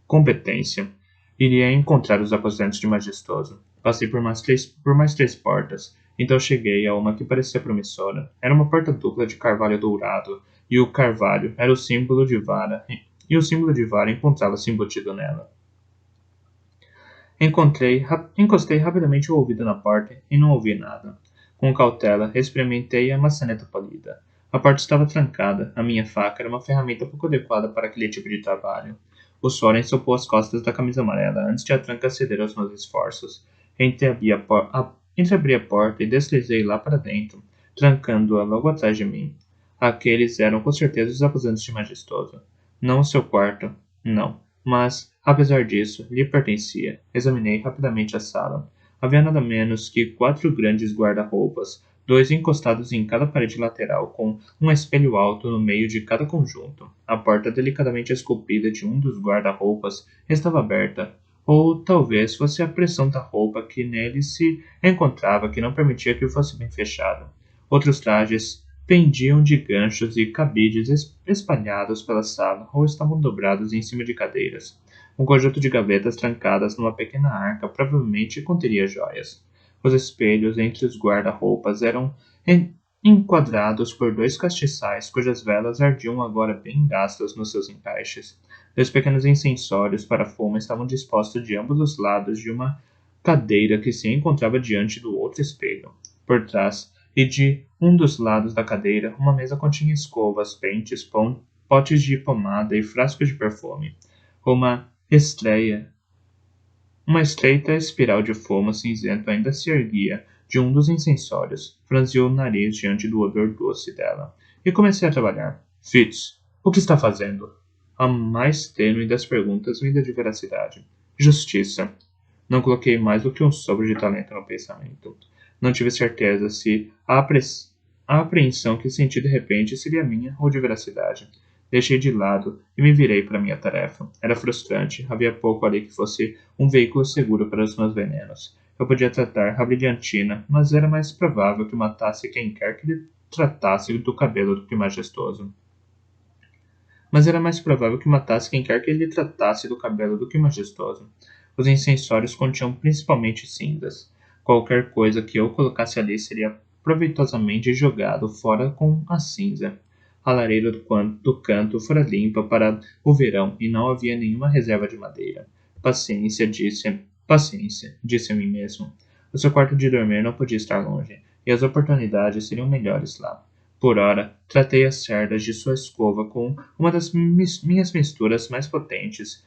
competência. Iria encontrar os aposentos de Majestoso. Passei por mais três portas. Então cheguei a uma que parecia promissora. Era uma porta dupla de carvalho dourado, e o carvalho era o símbolo de vara, e o símbolo de vara encontrava-se embutido nela. Encostei rapidamente o ouvido na porta e não ouvi nada. Com cautela, experimentei a maçaneta polida. A porta estava trancada. A minha faca era uma ferramenta pouco adequada para aquele tipo de trabalho. O suor ensopou as costas da camisa amarela antes de a tranca ceder aos meus esforços. Entreabri a porta e deslizei lá para dentro, trancando-a logo atrás de mim. Aqueles eram com certeza os aposentos de Majestoso. Não o seu quarto. Não. Mas, apesar disso, lhe pertencia. Examinei rapidamente a sala. Havia nada menos que 4 grandes guarda-roupas, 2 encostados em cada parede lateral, com um espelho alto no meio de cada conjunto. A porta delicadamente esculpida de um dos guarda-roupas estava aberta, ou talvez fosse a pressão da roupa que nele se encontrava que não permitia que fosse bem fechado. Outros trajes pendiam de ganchos e cabides espalhados pela sala ou estavam dobrados em cima de cadeiras. Um conjunto de gavetas trancadas numa pequena arca provavelmente conteria joias. Os espelhos entre os guarda-roupas eram enquadrados por 2 castiçais cujas velas ardiam agora bem gastas nos seus encaixes. 2 pequenos incensórios para fuma estavam dispostos de ambos os lados de uma cadeira que se encontrava diante do outro espelho. Por trás e de um dos lados da cadeira, uma mesa continha escovas, pentes, potes de pomada e frascos de perfume. Uma estreita espiral de fumo cinzento ainda se erguia de um dos incensórios. Franzi o nariz diante do odor doce dela. E comecei a trabalhar. Fitz, o que está fazendo? A mais tênue das perguntas vinda de veracidade. Justiça. Não coloquei mais do que um sopro de talento no pensamento. Não tive certeza se a apreensão que senti de repente seria minha ou de veracidade. Deixei de lado e me virei para minha tarefa. Era frustrante. Havia pouco ali que fosse um veículo seguro para os meus venenos. Eu podia tratar a brilhantina, mas era mais provável que matasse quem quer que lhe tratasse do cabelo do que majestoso. Os incensórios continham principalmente cinzas. Qualquer coisa que eu colocasse ali seria proveitosamente jogado fora com a cinza. A lareira do canto fora limpa para o verão e não havia nenhuma reserva de madeira. Paciência, disse a mim mesmo. O seu quarto de dormir não podia estar longe, e as oportunidades seriam melhores lá. Por ora, tratei as cerdas de sua escova com uma das minhas misturas mais potentes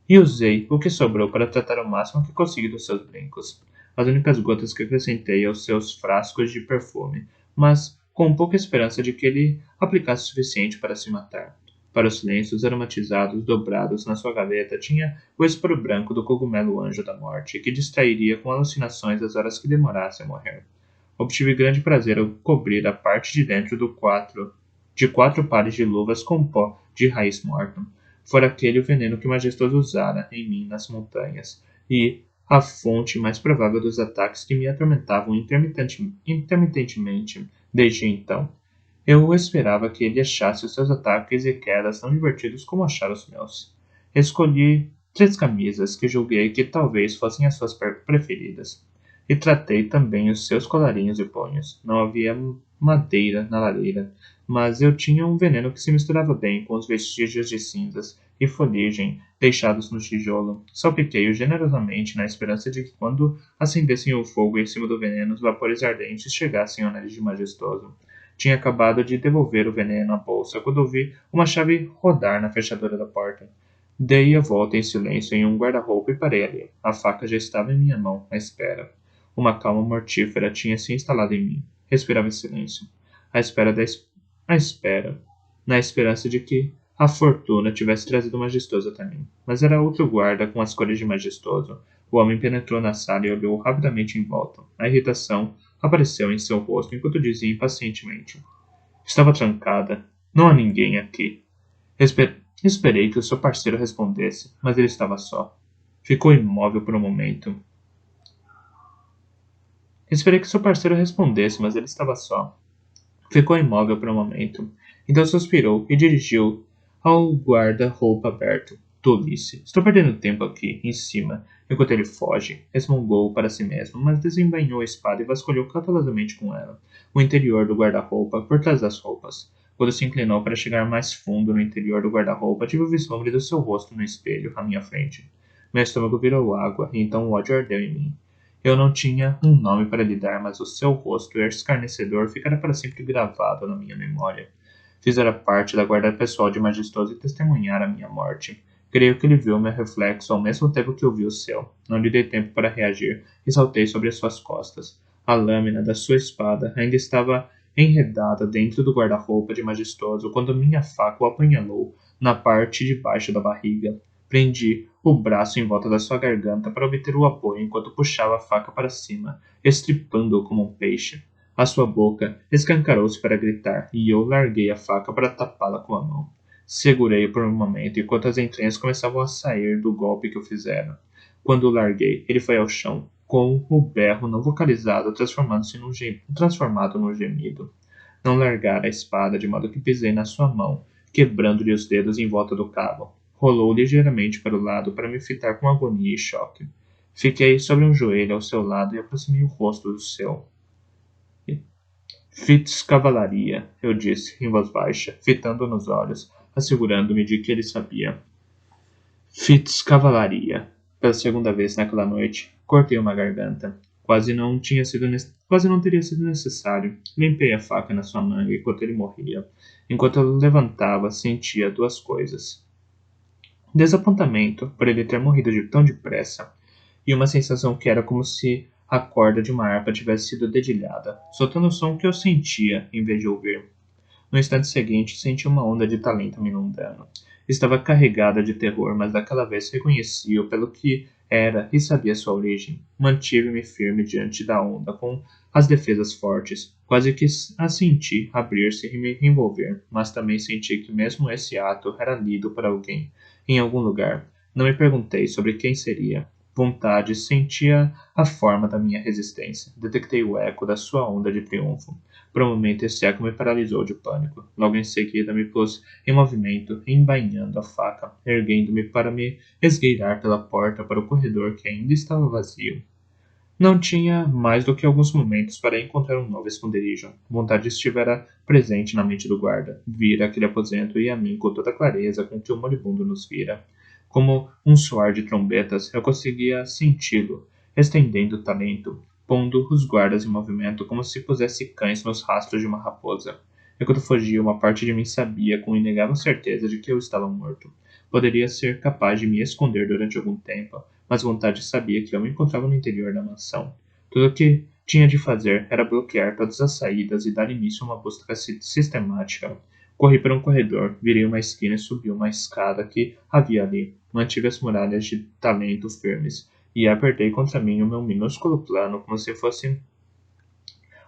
e usei o que sobrou para tratar o máximo que consegui dos seus brincos. As únicas gotas que acrescentei aos seus frascos de perfume, mas com pouca esperança de que ele aplicasse o suficiente para se matar. Para os lenços aromatizados dobrados na sua gaveta tinha o esporo branco do cogumelo anjo da morte, que distrairia com alucinações as horas que demorasse a morrer. Obtive grande prazer ao cobrir a parte de dentro de 4 pares de luvas com pó de raiz morta. Fora aquele o veneno que Majestoso usara em mim nas montanhas, e a fonte mais provável dos ataques que me atormentavam intermitentemente desde então. Eu esperava que ele achasse os seus ataques e quedas tão divertidos como achara os meus. Escolhi 3 camisas que julguei que talvez fossem as suas preferidas. E tratei também os seus colarinhos e punhos. Não havia madeira na lareira, mas eu tinha um veneno que se misturava bem com os vestígios de cinzas e folhagem deixados no tijolo. Salpiquei-o generosamente na esperança de que quando acendessem o fogo em cima do veneno, os vapores ardentes chegassem ao nariz de Majestoso. Tinha acabado de devolver o veneno à bolsa quando ouvi uma chave rodar na fechadura da porta. Dei a volta em silêncio em um guarda-roupa e parei ali. A faca já estava em minha mão, à espera. Uma calma mortífera tinha se instalado em mim. Respirava em silêncio. À espera à espera. Na esperança de que a fortuna tivesse trazido Majestoso até mim. Mas era outro guarda com as cores de Majestoso. O homem penetrou na sala e olhou rapidamente em volta. A irritação apareceu em seu rosto enquanto dizia impacientemente: Estava trancada. Não há ninguém aqui. Esperei que o seu parceiro respondesse, mas ele estava só. Ficou imóvel por um momento. Esperei que seu parceiro respondesse, mas ele estava só. Ficou imóvel por um momento. Então suspirou e dirigiu ao guarda-roupa aberto. Tolice. Estou perdendo tempo aqui, em cima, enquanto ele foge. Resmungou para si mesmo, mas desembainhou a espada e vasculhou cautelosamente com ela o interior do guarda-roupa por trás das roupas. Quando se inclinou para chegar mais fundo no interior do guarda-roupa, tive o vislumbre do seu rosto no espelho, à minha frente. Meu estômago virou água, e então o ódio ardeu em mim. Eu não tinha um nome para lhe dar, mas o seu rosto escarnecedor ficara para sempre gravado na minha memória. Fizera parte da guarda pessoal de Majestoso e testemunhara a minha morte. Creio que ele viu meu reflexo ao mesmo tempo que eu vi o seu. Não lhe dei tempo para reagir e saltei sobre as suas costas. A lâmina da sua espada ainda estava enredada dentro do guarda-roupa de Majestoso quando minha faca o apunhalou na parte de baixo da barriga. Prendi o braço em volta da sua garganta para obter o apoio enquanto puxava a faca para cima, estripando-o como um peixe. A sua boca escancarou-se para gritar, e eu larguei a faca para tapá-la com a mão. Segurei-o por um momento enquanto as entranhas começavam a sair do golpe que eu fizera. Quando o larguei, ele foi ao chão, com o berro não vocalizado transformado num gemido. Não largara a espada de modo que pisei na sua mão, quebrando-lhe os dedos em volta do cabo. Rolou ligeiramente para o lado para me fitar com agonia e choque. Fiquei sobre um joelho ao seu lado e aproximei o rosto do seu. Fitz Cavalaria, eu disse, em voz baixa, fitando nos olhos, assegurando-me de que ele sabia. Fitz Cavalaria. Pela segunda vez naquela noite, cortei uma garganta. Quase não teria sido necessário. Limpei a faca na sua manga enquanto ele morria. Enquanto eu levantava, sentia 2 coisas. Desapontamento por ele ter morrido tão depressa, e uma sensação que era como se a corda de uma harpa tivesse sido dedilhada, soltando o som que eu sentia em vez de ouvir. No instante seguinte, senti uma onda de talento me inundando. Estava carregada de terror, mas daquela vez reconheci-o pelo que era e sabia sua origem. Mantive-me firme diante da onda, com as defesas fortes. Quase que a senti abrir-se e me envolver, mas também senti que mesmo esse ato era lido por alguém, em algum lugar. Não me perguntei sobre quem seria. Vontade sentia a forma da minha resistência. Detectei o eco da sua onda de triunfo. Por um momento esse eco me paralisou de pânico. Logo em seguida me pus em movimento, embainhando a faca, erguendo-me para me esgueirar pela porta para o corredor que ainda estava vazio. Não tinha mais do que alguns momentos para encontrar um novo esconderijo. Vontade estivera presente na mente do guarda. Vira aquele aposento e a mim com toda a clareza com que o moribundo nos vira. Como um soar de trombetas, eu conseguia senti-lo, estendendo o talento, pondo os guardas em movimento como se pusesse cães nos rastros de uma raposa. Enquanto fugia, uma parte de mim sabia com inegável certeza de que eu estava morto. Poderia ser capaz de me esconder durante algum tempo, mas vontade sabia que eu me encontrava no interior da mansão. Tudo o que tinha de fazer era bloquear todas as saídas e dar início a uma busca sistemática. Corri para um corredor, virei uma esquina e subi uma escada que havia ali. Mantive as muralhas de talento firmes e apertei contra mim o meu minúsculo plano como se fosse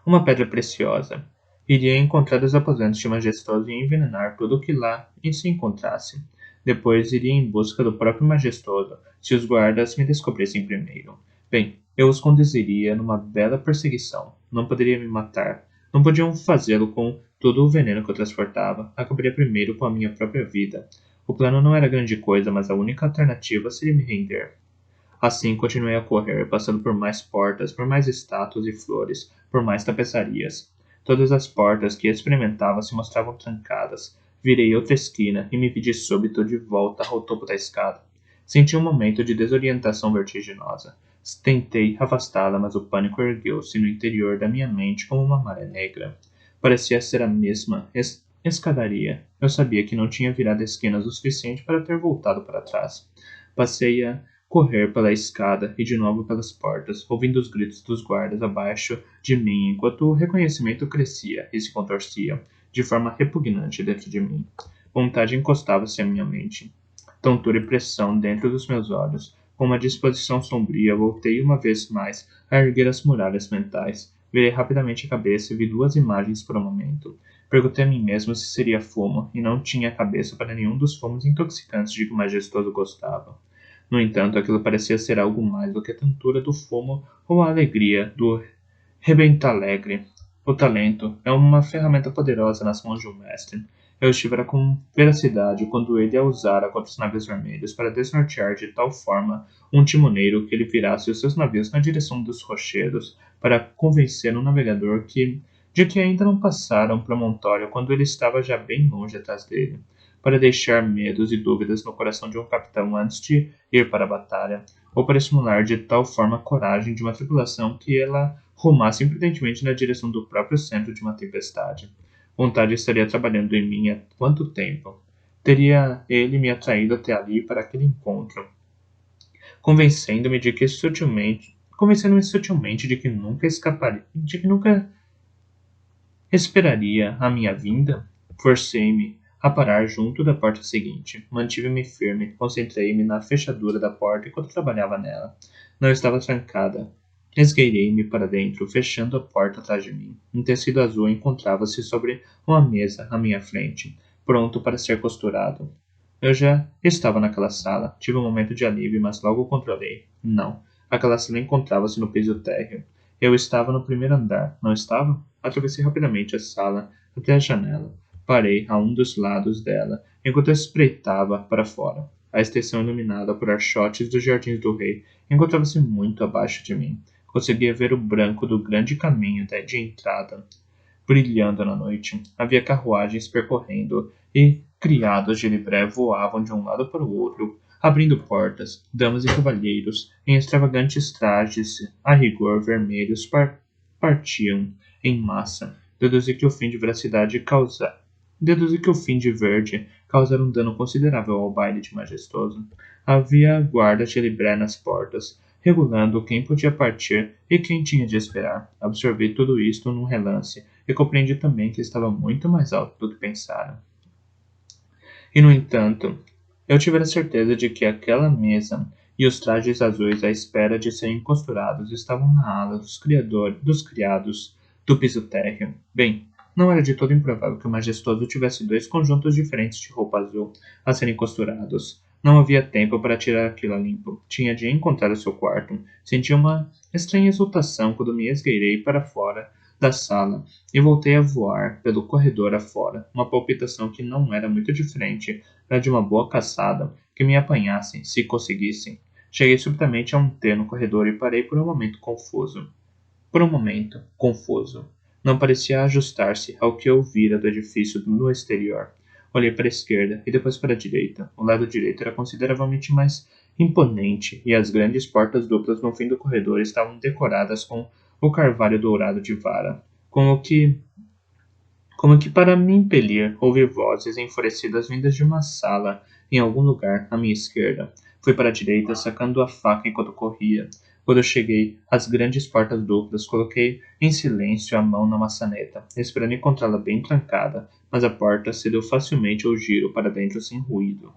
uma pedra preciosa. Iria encontrar os aposentos de Majestoso e envenenar tudo o que lá se encontrasse. Depois iria em busca do próprio Majestoso, se os guardas me descobrissem primeiro. Bem, eu os conduziria numa bela perseguição. Não poderia me matar. Não podiam fazê-lo com todo o veneno que eu transportava, acabaria primeiro com a minha própria vida. O plano não era grande coisa, mas a única alternativa seria me render. Assim continuei a correr, passando por mais portas, por mais estátuas e flores, por mais tapeçarias. Todas as portas que experimentava se mostravam trancadas. Virei outra esquina e me vi de súbito de volta ao topo da escada. Senti um momento de desorientação vertiginosa. Tentei afastá-la, mas o pânico ergueu-se no interior da minha mente como uma maré negra. Parecia ser a mesma escadaria. Eu sabia que não tinha virado esquinas o suficiente para ter voltado para trás. Passei a correr pela escada e de novo pelas portas, ouvindo os gritos dos guardas abaixo de mim enquanto o reconhecimento crescia e se contorcia de forma repugnante dentro de mim. Vontade encostava-se à minha mente. Tontura e pressão dentro dos meus olhos. Com uma disposição sombria, voltei uma vez mais a erguer as muralhas mentais. Virei rapidamente a cabeça e vi duas imagens por um momento. Perguntei a mim mesmo se seria fumo, e não tinha cabeça para nenhum dos fumos intoxicantes de que o majestoso gostava. No entanto, aquilo parecia ser algo mais do que a tontura do fumo ou a alegria do rebentalegre. O talento é uma ferramenta poderosa nas mãos de um mestre. Eu estivera com veracidade quando ele a usara contra os navios vermelhos para desnortear de tal forma um timoneiro que ele virasse os seus navios na direção dos rochedos para convencer um navegador de que ainda não passaram promontório quando ele estava já bem longe atrás dele, para deixar medos e dúvidas no coração de um capitão antes de ir para a batalha, ou para estimular de tal forma a coragem de uma tripulação que ela rumasse imprudentemente na direção do próprio centro de uma tempestade. Vontade estaria trabalhando em mim há quanto tempo? Teria ele me atraído até ali para aquele encontro, convencendo-me sutilmente de que nunca escaparia, de que nunca esperaria a minha vinda? Forcei-me a parar junto da porta seguinte. Mantive-me firme, concentrei-me na fechadura da porta enquanto trabalhava nela. Não estava trancada. Esgueirei-me para dentro, fechando a porta atrás de mim. Um tecido azul encontrava-se sobre uma mesa à minha frente, pronto para ser costurado. Eu já estava naquela sala. Tive um momento de alívio, mas logo controlei. Não. Aquela sala encontrava-se no piso térreo. Eu estava no primeiro andar, não estava? Atravessei rapidamente a sala até a janela. Parei a um dos lados dela, enquanto espreitava para fora. A extensão iluminada por archotes dos jardins do rei encontrava-se muito abaixo de mim. Conseguia ver o branco do grande caminho de entrada, brilhando na noite. Havia carruagens percorrendo, e criados de libré voavam de um lado para o outro, abrindo portas. Damas e cavalheiros, em extravagantes trajes, a rigor vermelhos, partiam em massa. Deduzi que o fim de veracidade causa... Deduzi que o fim de verde causara um dano considerável ao baile de majestoso. Havia guardas de libré nas portas, regulando quem podia partir e quem tinha de esperar. Absorvi tudo isto num relance e compreendi também que estava muito mais alto do que pensara. E, no entanto, eu tivera certeza de que aquela mesa e os trajes azuis à espera de serem costurados estavam na ala dos criados do piso térreo. Bem, não era de todo improvável que o majestoso tivesse dois conjuntos diferentes de roupa azul a serem costurados. Não havia tempo para tirar aquilo a limpo. Tinha de encontrar o seu quarto. Senti uma estranha exultação quando me esgueirei para fora da sala e voltei a voar pelo corredor afora, uma palpitação que não era muito diferente da de uma boa caçada, que me apanhassem, se conseguissem. Cheguei subitamente a um T no corredor e parei por um momento confuso. Não parecia ajustar-se ao que eu vira do edifício no exterior. Olhei para a esquerda e depois para a direita. O lado direito era consideravelmente mais imponente, e as grandes portas duplas no fim do corredor estavam decoradas com o carvalho dourado de vara, como que para me impelir, ouvi vozes enfurecidas vindas de uma sala em algum lugar à minha esquerda. Fui para a direita, sacando a faca enquanto corria. Quando eu cheguei às grandes portas duplas, coloquei em silêncio a mão na maçaneta, esperando encontrá-la bem trancada, mas a porta cedeu facilmente ao giro para dentro sem ruído.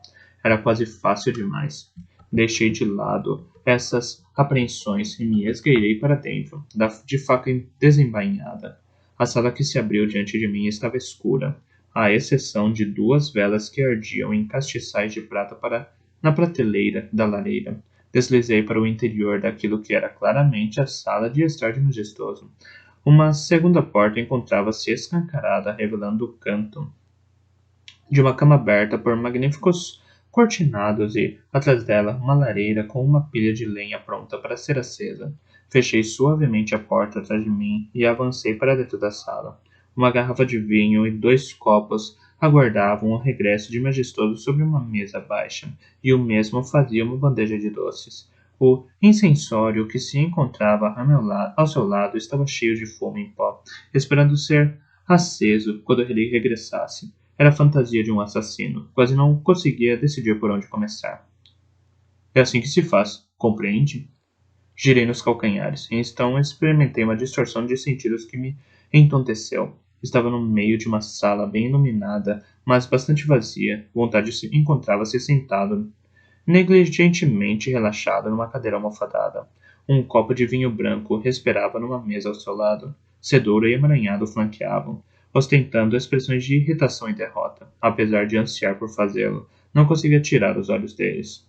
Era quase fácil demais. Deixei de lado essas apreensões e me esgueirei para dentro, de faca desembainhada. A sala que se abriu diante de mim estava escura, à exceção de duas velas que ardiam em castiçais de prata na prateleira da lareira. Deslizei para o interior daquilo que era claramente a sala de estar de majestoso. Uma segunda porta encontrava-se escancarada, revelando o canto de uma cama aberta por magníficos cortinados e, atrás dela, uma lareira com uma pilha de lenha pronta para ser acesa. Fechei suavemente a porta atrás de mim e avancei para dentro da sala. Uma garrafa de vinho e 2 copos aguardavam o regresso de majestoso sobre uma mesa baixa, e o mesmo fazia uma bandeja de doces. O incensório que se encontrava ao seu lado estava cheio de fumo em pó, esperando ser aceso quando ele regressasse. Era a fantasia de um assassino. Quase não conseguia decidir por onde começar. É assim que se faz, compreende? Girei nos calcanhares, e então experimentei uma distorção de sentidos que me entonteceu. Estava no meio de uma sala bem iluminada, mas bastante vazia. Vontade encontrava-se sentado, negligentemente relaxado numa cadeira almofadada. Um copo de vinho branco esperava numa mesa ao seu lado. Cedura e emaranhado o flanqueavam, ostentando expressões de irritação e derrota. Apesar de ansiar por fazê-lo, não conseguia tirar os olhos deles.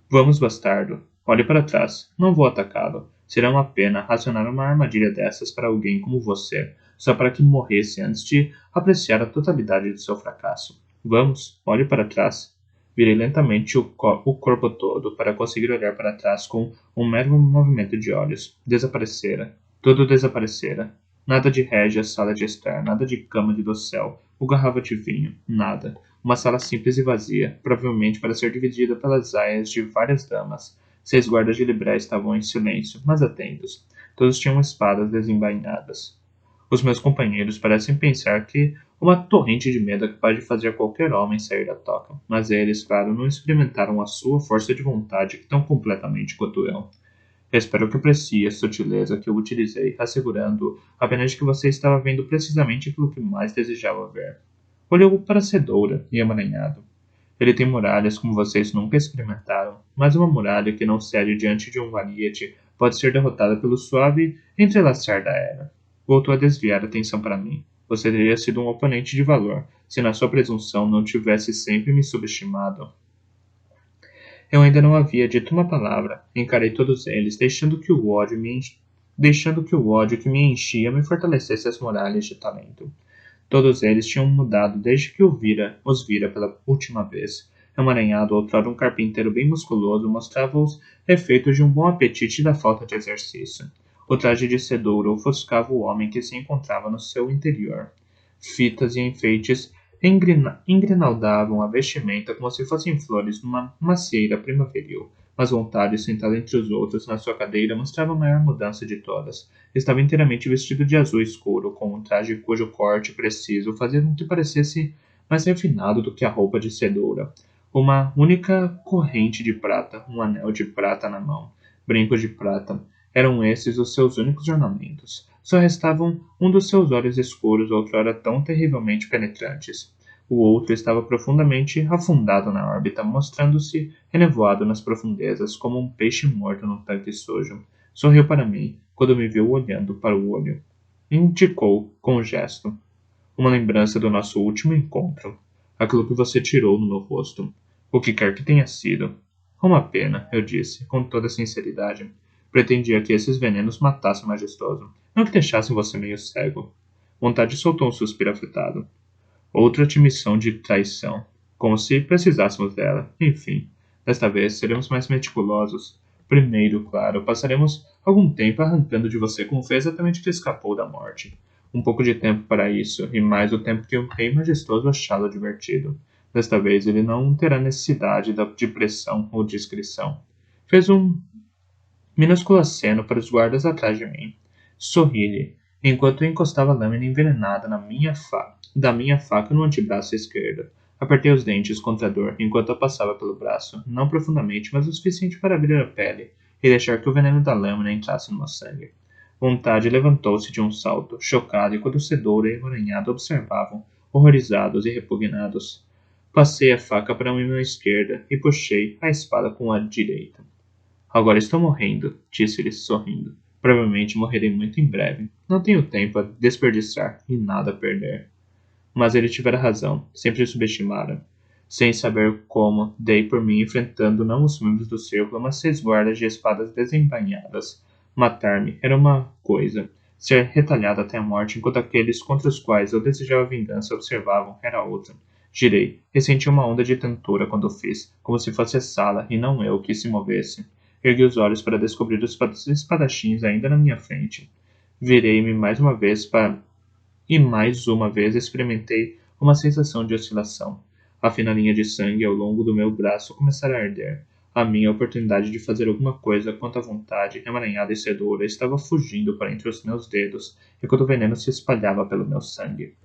Vamos, bastardo. Olhe para trás. Não vou atacá-lo. Será uma pena racionar uma armadilha dessas para alguém como você, só para que morresse antes de apreciar a totalidade de seu fracasso. Vamos, olhe para trás. Virei lentamente o corpo todo para conseguir olhar para trás com um mero movimento de olhos. Desaparecera. Tudo desaparecera. Nada de régia, sala de estar, nada de cama de dossel, ou garrafa de vinho, nada. Uma sala simples e vazia, provavelmente para ser dividida pelas aias de várias damas. 6 guardas de libré estavam em silêncio, mas atentos. Todos tinham espadas desembainhadas. Os meus companheiros parecem pensar que uma torrente de medo é capaz de fazer qualquer homem sair da toca, mas eles, claro, não experimentaram a sua força de vontade tão completamente quanto eu. Espero que aprecie a sutileza que eu utilizei, assegurando apenas que você estava vendo precisamente aquilo que mais desejava ver. Olhou para a Cedoura e emaranhado. Ele tem muralhas como vocês nunca experimentaram, mas uma muralha que não cede diante de um valiente pode ser derrotada pelo suave entrelaçar da era. Voltou a desviar a atenção para mim. Você teria sido um oponente de valor, se na sua presunção não tivesse sempre me subestimado. Eu ainda não havia dito uma palavra. Encarei todos eles, deixando que o ódio que me enchia me fortalecesse as muralhas de talento. Todos eles tinham mudado desde que os vira pela última vez. Emaranhado, outrora um carpinteiro bem musculoso, mostrava os efeitos de um bom apetite e da falta de exercício. O traje de cedouro ofuscava o homem que se encontrava no seu interior. Fitas e enfeites engrinaldavam a vestimenta como se fossem flores numa macieira primaveril, mas vontade, sentado entre os outros na sua cadeira, mostrava a maior mudança de todas. Estava inteiramente vestido de azul escuro, com um traje cujo corte preciso fazia com que parecesse mais refinado do que a roupa de cedoura. Uma única corrente de prata, um anel de prata na mão, brincos de prata. Eram esses os seus únicos ornamentos. Só restavam um dos seus olhos escuros, outrora tão terrivelmente penetrantes. O outro estava profundamente afundado na órbita, mostrando-se renevoado nas profundezas, como um peixe morto num tanque sujo. Sorriu para mim, quando me viu olhando para o olho. Indicou, com um gesto, uma lembrança do nosso último encontro. Aquilo que você tirou no meu rosto. O que quer que tenha sido. Uma pena, eu disse, com toda sinceridade. Pretendia que esses venenos matassem o majestoso, não que deixassem você meio cego. Vontade soltou um suspiro afetado. Outra admissão de traição. Como se precisássemos dela. Enfim, desta vez seremos mais meticulosos. Primeiro, claro, passaremos algum tempo arrancando de você como fez exatamente que escapou da morte. Um pouco de tempo para isso, e mais o tempo que o rei majestoso achá-lo divertido. Desta vez ele não terá necessidade de pressão ou discrição. Fez um minúsculo aceno para os guardas atrás de mim. Sorri-lhe, enquanto encostava a lâmina envenenada da minha faca no antebraço esquerdo. Apertei os dentes contra a dor enquanto a passava pelo braço, não profundamente, mas o suficiente para abrir a pele e deixar que o veneno da lâmina entrasse no meu sangue. Vontade levantou-se de um salto, chocado, enquanto Cedoura e Emaranhado observavam, horrorizados e repugnados. Passei a faca para a mão esquerda e puxei a espada com a direita. Agora estou morrendo, disse-lhe sorrindo. Provavelmente morrerei muito em breve. Não tenho tempo a desperdiçar e nada a perder. Mas ele tivera razão, sempre subestimara. Sem saber como, dei por mim enfrentando não os membros do círculo, mas 6 guardas de espadas desembainhadas. Matar-me era uma coisa. ser retalhado até a morte, enquanto aqueles contra os quais eu desejava vingança observavam era outra. Girei, e senti uma onda de tentura quando o fiz, como se fosse a sala e não eu que se movesse. Ergui os olhos para descobrir os espadachins ainda na minha frente. Virei-me mais uma vez e mais uma vez experimentei uma sensação de oscilação. A fina linha de sangue ao longo do meu braço começara a arder. A minha oportunidade de fazer alguma coisa quanto à vontade, emaranhada e sedura, estava fugindo para entre os meus dedos, enquanto o veneno se espalhava pelo meu sangue.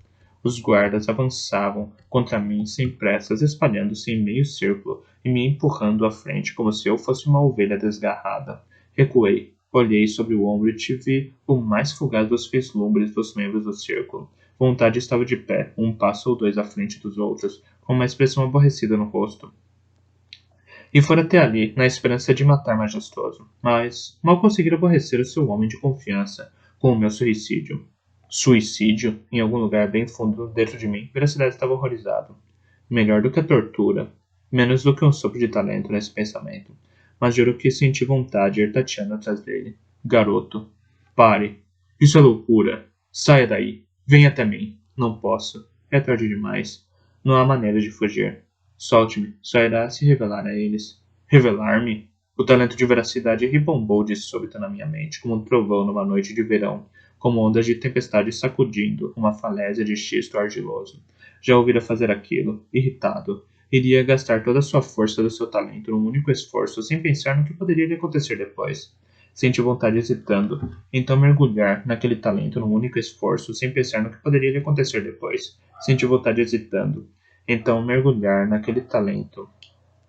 Os guardas avançavam contra mim sem pressas, espalhando-se em meio círculo e me empurrando à frente como se eu fosse uma ovelha desgarrada. Recuei, olhei sobre o ombro e tive o mais fugaz dos vislumbres dos membros do círculo. Vontade estava de pé, um passo ou dois à frente dos outros, com uma expressão aborrecida no rosto. E fora até ali, na esperança de matar majestoso. Mas mal conseguira aborrecer o seu homem de confiança com o meu suicídio. Suicídio? Em algum lugar bem fundo dentro de mim, Veracidade estava horrorizado. Melhor do que a tortura. Menos do que um sopro de talento nesse pensamento. Mas juro que senti vontade de ir tateando atrás dele. Garoto. Pare. Isso é loucura. Saia daí. Venha até mim. Não posso. É tarde demais. Não há maneira de fugir. Solte-me, só irá se revelar a eles. Revelar-me? O talento de veracidade ribombou de súbito na minha mente, como um trovão numa noite de verão, como ondas de tempestade sacudindo uma falésia de xisto argiloso. Já ouvira fazer aquilo, irritado. Iria gastar toda a sua força do seu talento num único esforço, sem pensar no que poderia lhe acontecer depois. Senti vontade hesitando, então mergulhar naquele talento num único esforço, sem pensar no que poderia lhe acontecer depois. Senti vontade hesitando, então mergulhar naquele talento,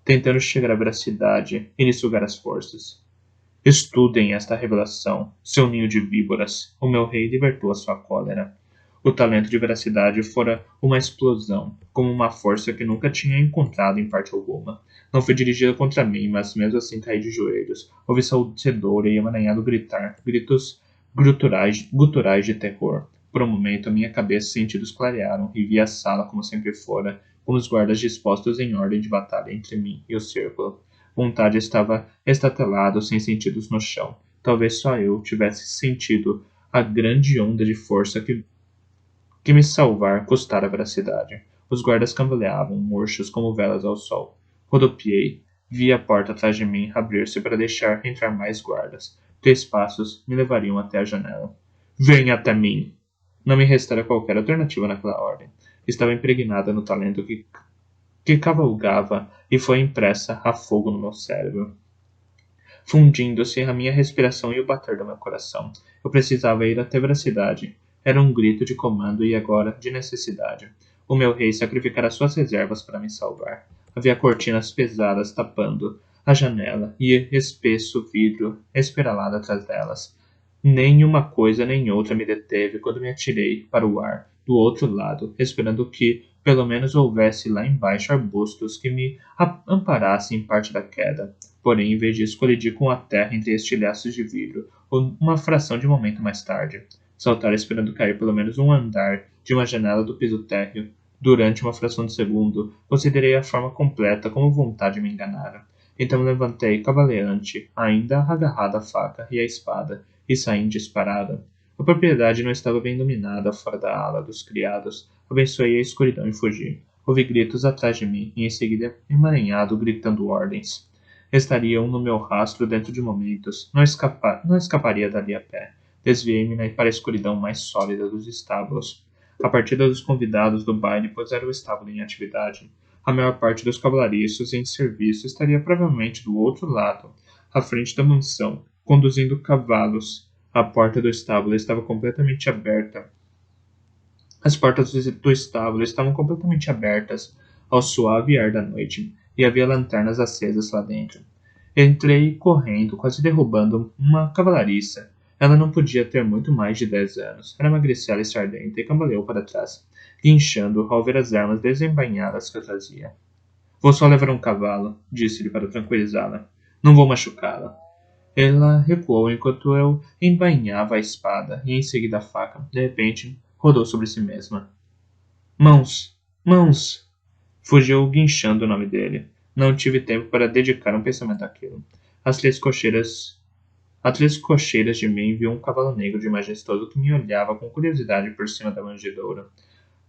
tentando chegar à veracidade e lhe sugar as forças. Estudem esta revelação, seu ninho de víboras. O meu rei libertou a sua cólera. O talento de veracidade fora uma explosão, como uma força que nunca tinha encontrado em parte alguma. Não foi dirigida contra mim, mas mesmo assim caí de joelhos. Ouvi saudoura e emaranhado gritos guturais de terror. Por um momento, a minha cabeça e sentidos clarearam e vi a sala como sempre fora, com os guardas dispostos em ordem de batalha entre mim e o círculo. Vontade estava estatelado, sem sentidos no chão. Talvez só eu tivesse sentido a grande onda de força que me salvar custara a veracidade. Os guardas cambaleavam, murchos como velas ao sol. Rodopiei. Vi a porta atrás de mim abrir-se para deixar entrar mais guardas. 3 passos me levariam até a janela. Venha até mim! Não me restara qualquer alternativa naquela ordem. Estava impregnada no talento que cavalgava e foi impressa a fogo no meu cérebro, fundindo-se a minha respiração e o bater do meu coração. Eu precisava ir até veracidade. Era um grito de comando e agora de necessidade. O meu rei sacrificara suas reservas para me salvar. Havia cortinas pesadas tapando a janela e espesso vidro esperalado atrás delas. Nem uma coisa nem outra me deteve quando me atirei para o ar, do outro lado, esperando que pelo menos houvesse lá embaixo arbustos que me amparassem em parte da queda. Porém, em vez disso, colidi com a terra entre estilhaços de vidro, uma fração de momento mais tarde. Saltar esperando cair pelo menos um andar de uma janela do piso térreo. Durante uma fração de segundo, considerei a forma completa como vontade me enganara. Então levantei cavaleante, ainda agarrado à faca e à espada, e saí em disparada. A propriedade não estava bem iluminada fora da ala dos criados. Abençoei a escuridão e fugi. Ouvi gritos atrás de mim e em seguida emaranhado gritando ordens. Estariam no meu rastro dentro de momentos. Não escaparia dali a pé. Desviei-me para a escuridão mais sólida dos estábulos. A partida dos convidados do baile puseram o estábulo em atividade. A maior parte dos cavalariços em serviço estaria provavelmente do outro lado, à frente da mansão, conduzindo cavalos. A porta do estábulo estava completamente aberta. As portas do estábulo estavam completamente abertas ao suave ar da noite, e havia lanternas acesas lá dentro. Entrei correndo, quase derrubando uma cavalariça. Ela não podia ter muito mais de 10 anos. Era magricela e sardenta e cambaleou para trás, guinchando ao ver as armas desembainhadas que eu trazia. Vou só levar um cavalo, disse-lhe para tranquilizá-la. Não vou machucá-la. Ela recuou enquanto eu embainhava a espada e em seguida a faca. De repente, rodou sobre si mesma. Mãos! Mãos! Fugiu guinchando o nome dele. Não tive tempo para dedicar um pensamento àquilo. As três cocheiras A 3 cocheiras de mim vi um cavalo negro de majestoso que me olhava com curiosidade por cima da manjedoura.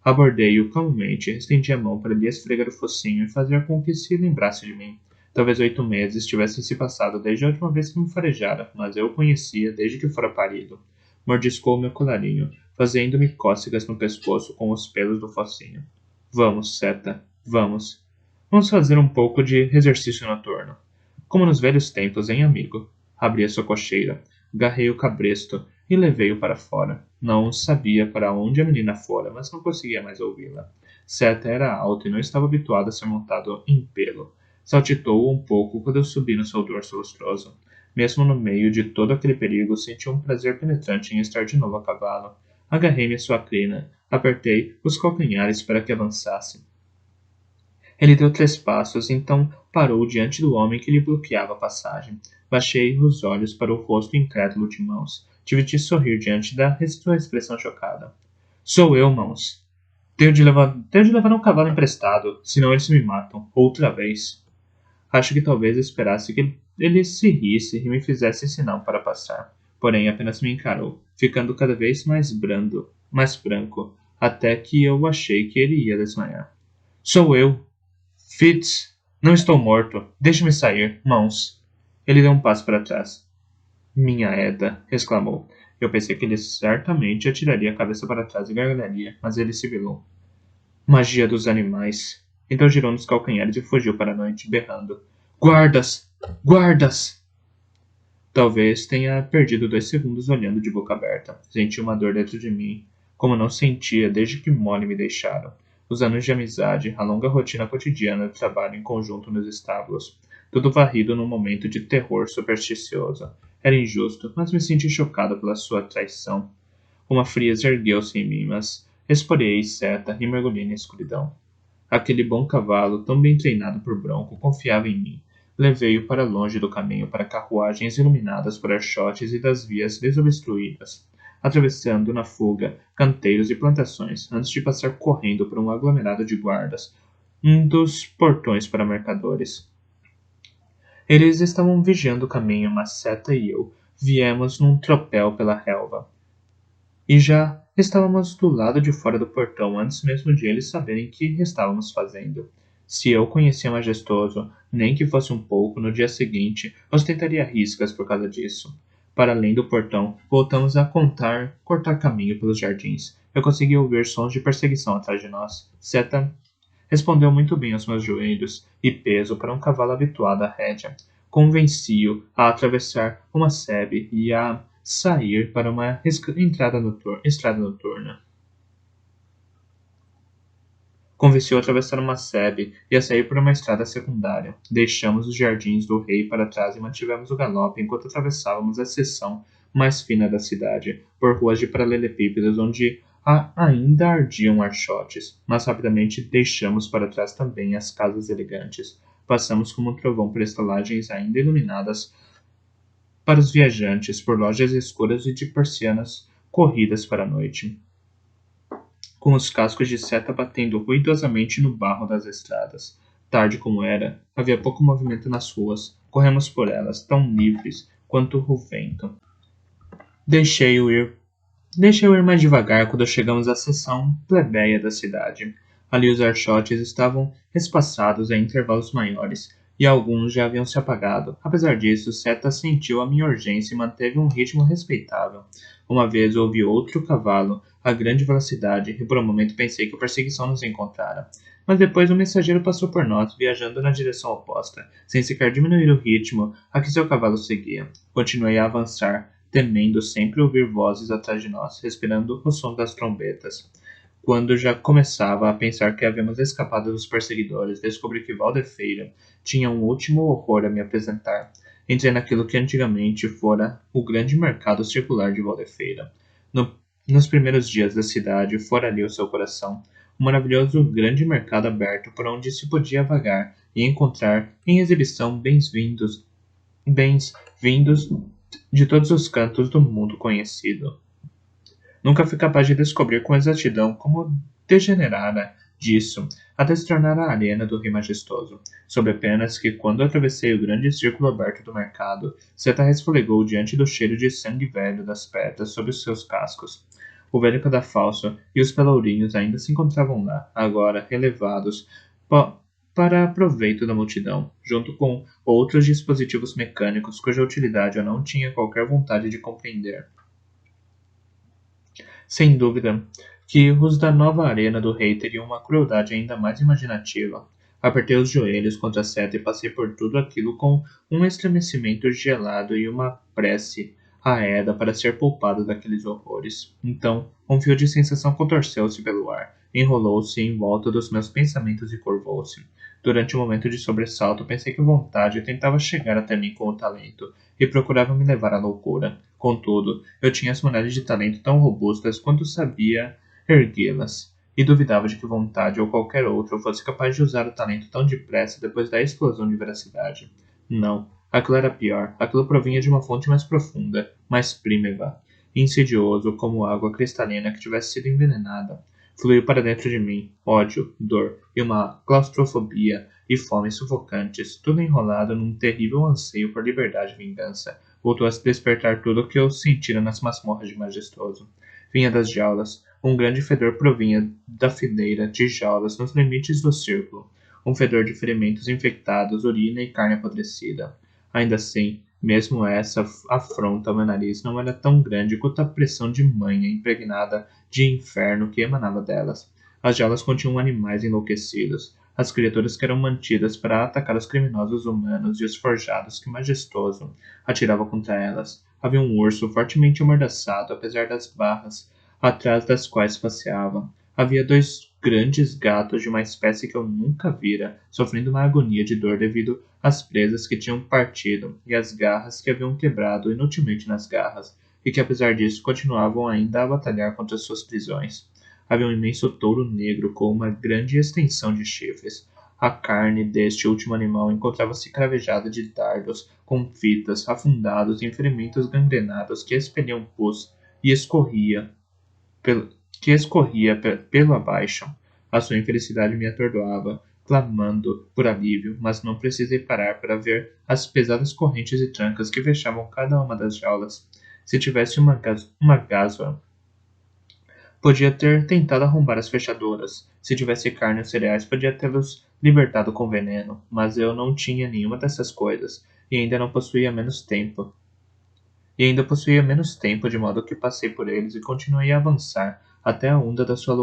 Abordei-o calmamente, estendi a mão para lhe esfregar o focinho e fazer com que se lembrasse de mim. Talvez 8 meses tivessem se passado desde a última vez que me farejara, mas eu o conhecia desde que fora parido. Mordiscou meu colarinho, fazendo-me cócegas no pescoço com os pelos do focinho. Vamos, Seta, vamos. Vamos fazer um pouco de exercício noturno. Como nos velhos tempos, hein, amigo? Abri a sua cocheira, agarrei o cabresto e levei-o para fora. Não sabia para onde a menina fora, mas não conseguia mais ouvi-la. Seta era alto e não estava habituado a ser montado em pelo. Saltitou um pouco quando eu subi no seu dorso lustroso. Mesmo no meio de todo aquele perigo, senti um prazer penetrante em estar de novo a cavalo. Agarrei-me à sua crina, apertei os calcanhares para que avançasse. Ele deu 3 passos, então parou diante do homem que lhe bloqueava a passagem. Baixei os olhos para o rosto incrédulo de Mãos. Tive de sorrir diante da sua expressão chocada. Sou eu, Mãos. Tenho de levar um cavalo emprestado, senão eles me matam, outra vez. Acho que talvez esperasse que ele se risse e me fizesse sinal para passar. Porém, apenas me encarou, ficando cada vez mais mais branco, até que eu achei que ele ia desmaiar. Sou eu! Fitz! Não estou morto! Deixe-me sair, Mãos! Ele deu um passo para trás. Minha Eda! Exclamou. Eu pensei que ele certamente atiraria a cabeça para trás e gargalharia, mas ele sibilou. Magia dos animais! Então girou nos calcanhares e fugiu para a noite, berrando. Guardas! Guardas! Talvez tenha perdido 2 segundos olhando de boca aberta. Senti uma dor dentro de mim, como não sentia desde que Molly me deixaram. Os anos de amizade, a longa rotina cotidiana de trabalho em conjunto nos estábulos. Tudo varrido num momento de terror supersticioso. Era injusto, mas me senti chocado pela sua traição. Uma frieza ergueu-se em mim, mas esporei Seta e mergulhei na escuridão. Aquele bom cavalo, tão bem treinado por Bronco, confiava em mim. Levei-o para longe do caminho para carruagens iluminadas por archotes e das vias desobstruídas, atravessando na fuga canteiros e plantações, antes de passar correndo por um aglomerado de guardas, um dos portões para mercadores. Eles estavam vigiando o caminho, mas Seta e eu viemos num tropel pela relva. E já estávamos do lado de fora do portão antes mesmo de eles saberem o que estávamos fazendo. Se eu conhecia Majestoso, nem que fosse um pouco, no dia seguinte, ostentaria riscas por causa disso. Para além do portão, voltamos a cortar caminho pelos jardins. Eu consegui ouvir sons de perseguição atrás de nós. Seta respondeu muito bem aos meus joelhos e peso para um cavalo habituado à rédea. Convenci-o a atravessar uma sebe e a sair para uma estrada noturna. Convenceu a atravessar uma sebe e a sair por uma estrada secundária. Deixamos os jardins do rei para trás e mantivemos o galope enquanto atravessávamos a seção mais fina da cidade, por ruas de paralelepípedos onde ainda ardiam archotes, mas rapidamente deixamos para trás também as casas elegantes. Passamos como um trovão por estalagens ainda iluminadas para os viajantes, por lojas escuras e de persianas corridas para a noite, com os cascos de Seta batendo ruidosamente no barro das estradas. Tarde como era, havia pouco movimento nas ruas. Corremos por elas, tão livres quanto o vento. Deixei-o ir mais devagar quando chegamos à seção plebeia da cidade. Ali os archotes estavam espaçados a intervalos maiores, e alguns já haviam se apagado. Apesar disso, Seta sentiu a minha urgência e manteve um ritmo respeitável. Uma vez ouvi outro cavalo a grande velocidade, e por um momento pensei que a perseguição nos encontrara. Mas depois o mensageiro passou por nós, viajando na direção oposta, sem sequer diminuir o ritmo a que seu cavalo seguia. Continuei a avançar, temendo sempre ouvir vozes atrás de nós, respirando o som das trombetas. Quando já começava a pensar que havíamos escapado dos perseguidores, descobri que Valdefeira tinha um último horror a me apresentar. Entrei naquilo que antigamente fora o grande mercado circular de Valdefeira. Nos primeiros dias da cidade, fora ali o seu coração, um maravilhoso grande mercado aberto por onde se podia vagar e encontrar em exibição bens-vindos de todos os cantos do mundo conhecido. Nunca fui capaz de descobrir com exatidão como degenerara disso, até se tornar a arena do Rei Majestoso, sob apenas que, quando atravessei o grande círculo aberto do mercado, Seta resfolegou diante do cheiro de sangue velho das pedras sob os seus cascos. O velho cadafalso e os pelourinhos ainda se encontravam lá, agora relevados para proveito da multidão, junto com outros dispositivos mecânicos cuja utilidade eu não tinha qualquer vontade de compreender. Sem dúvida que os da nova arena do rei teriam uma crueldade ainda mais imaginativa. Apertei os joelhos contra a seta e passei por tudo aquilo com um estremecimento gelado e uma prece a Eda para ser poupado daqueles horrores. Então, um fio de sensação contorceu-se pelo ar, enrolou-se em volta dos meus pensamentos e curvou-se. Durante um momento de sobressalto, pensei que vontade tentava chegar até mim com o talento e procurava me levar à loucura. Contudo, eu tinha as muralhas de talento tão robustas quanto sabia erguê-las, e duvidava de que vontade ou qualquer outra fosse capaz de usar o talento tão depressa depois da explosão de veracidade. Não, aquilo era pior. Aquilo provinha de uma fonte mais profunda, mais prímeva, insidioso como água cristalina que tivesse sido envenenada. Fluiu para dentro de mim, ódio, dor e uma claustrofobia e fome sufocantes, tudo enrolado num terrível anseio por liberdade e vingança. Voltou a se despertar tudo o que eu sentira nas masmorras de Majestoso. Vinha das jaulas. Um grande fedor provinha da fileira de jaulas nos limites do círculo. Um fedor de ferimentos infectados, urina e carne apodrecida. Ainda assim, mesmo essa afronta ao meu nariz não era tão grande quanto a pressão de manha impregnada de inferno que emanava delas. As jaulas continham animais enlouquecidos, as criaturas que eram mantidas para atacar os criminosos humanos e os forjados que Majestoso atirava contra elas. Havia um urso fortemente amordaçado, apesar das barras atrás das quais passeava. Havia dois grandes gatos de uma espécie que eu nunca vira, sofrendo uma agonia de dor devido às presas que tinham partido e às garras que haviam quebrado inutilmente nas garras, e que apesar disso continuavam ainda a batalhar contra suas prisões. Havia um imenso touro negro com uma grande extensão de chifres. A carne deste último animal encontrava-se cravejada de dardos, com fitas, afundados em ferimentos gangrenados que expeliam pus e pelo, pelo abaixo. A sua infelicidade me atordoava, clamando por alívio, mas não precisei parar para ver as pesadas correntes e trancas que fechavam cada uma das jaulas. Se tivesse uma gásua, podia ter tentado arrombar as fechaduras. Se tivesse carne ou cereais, podia tê-los libertado com veneno, mas eu não tinha nenhuma dessas coisas, e ainda possuía menos tempo, de modo que passei por eles e continuei a avançar até que a onda da sua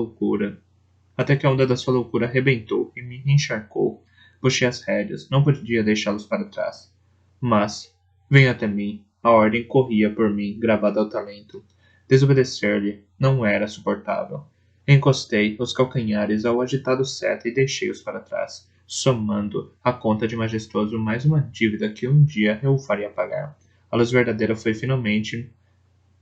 loucura arrebentou e me encharcou. Puxei as rédeas, não podia deixá-los para trás. Mas, venha até mim, a ordem corria por mim, gravada ao talento. Desobedecer-lhe não era suportável. Encostei os calcanhares ao agitado seta e deixei-os para trás, somando à conta de Majestoso mais uma dívida que um dia eu o faria pagar. A luz verdadeira foi finalmente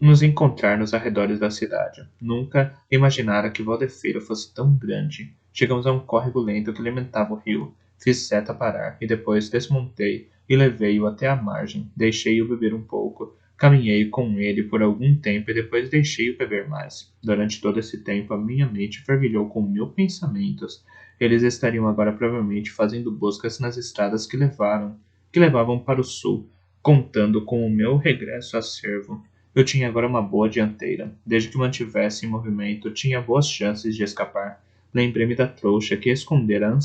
nos encontrar nos arredores da cidade. Nunca imaginara que Valdefeira fosse tão grande. Chegamos a um córrego lento que alimentava o rio. Fiz seta parar e depois desmontei e levei-o até a margem. Deixei-o beber um pouco. Caminhei com ele por algum tempo e depois deixei-o beber mais. Durante todo esse tempo, a minha mente fervilhou com 1000 pensamentos. Eles estariam agora provavelmente fazendo buscas nas estradas que levavam para o sul, contando com o meu regresso a Cervo. Eu tinha agora uma boa dianteira. Desde que mantivesse em movimento, tinha boas chances de escapar. Lembrei-me da trouxa que escondera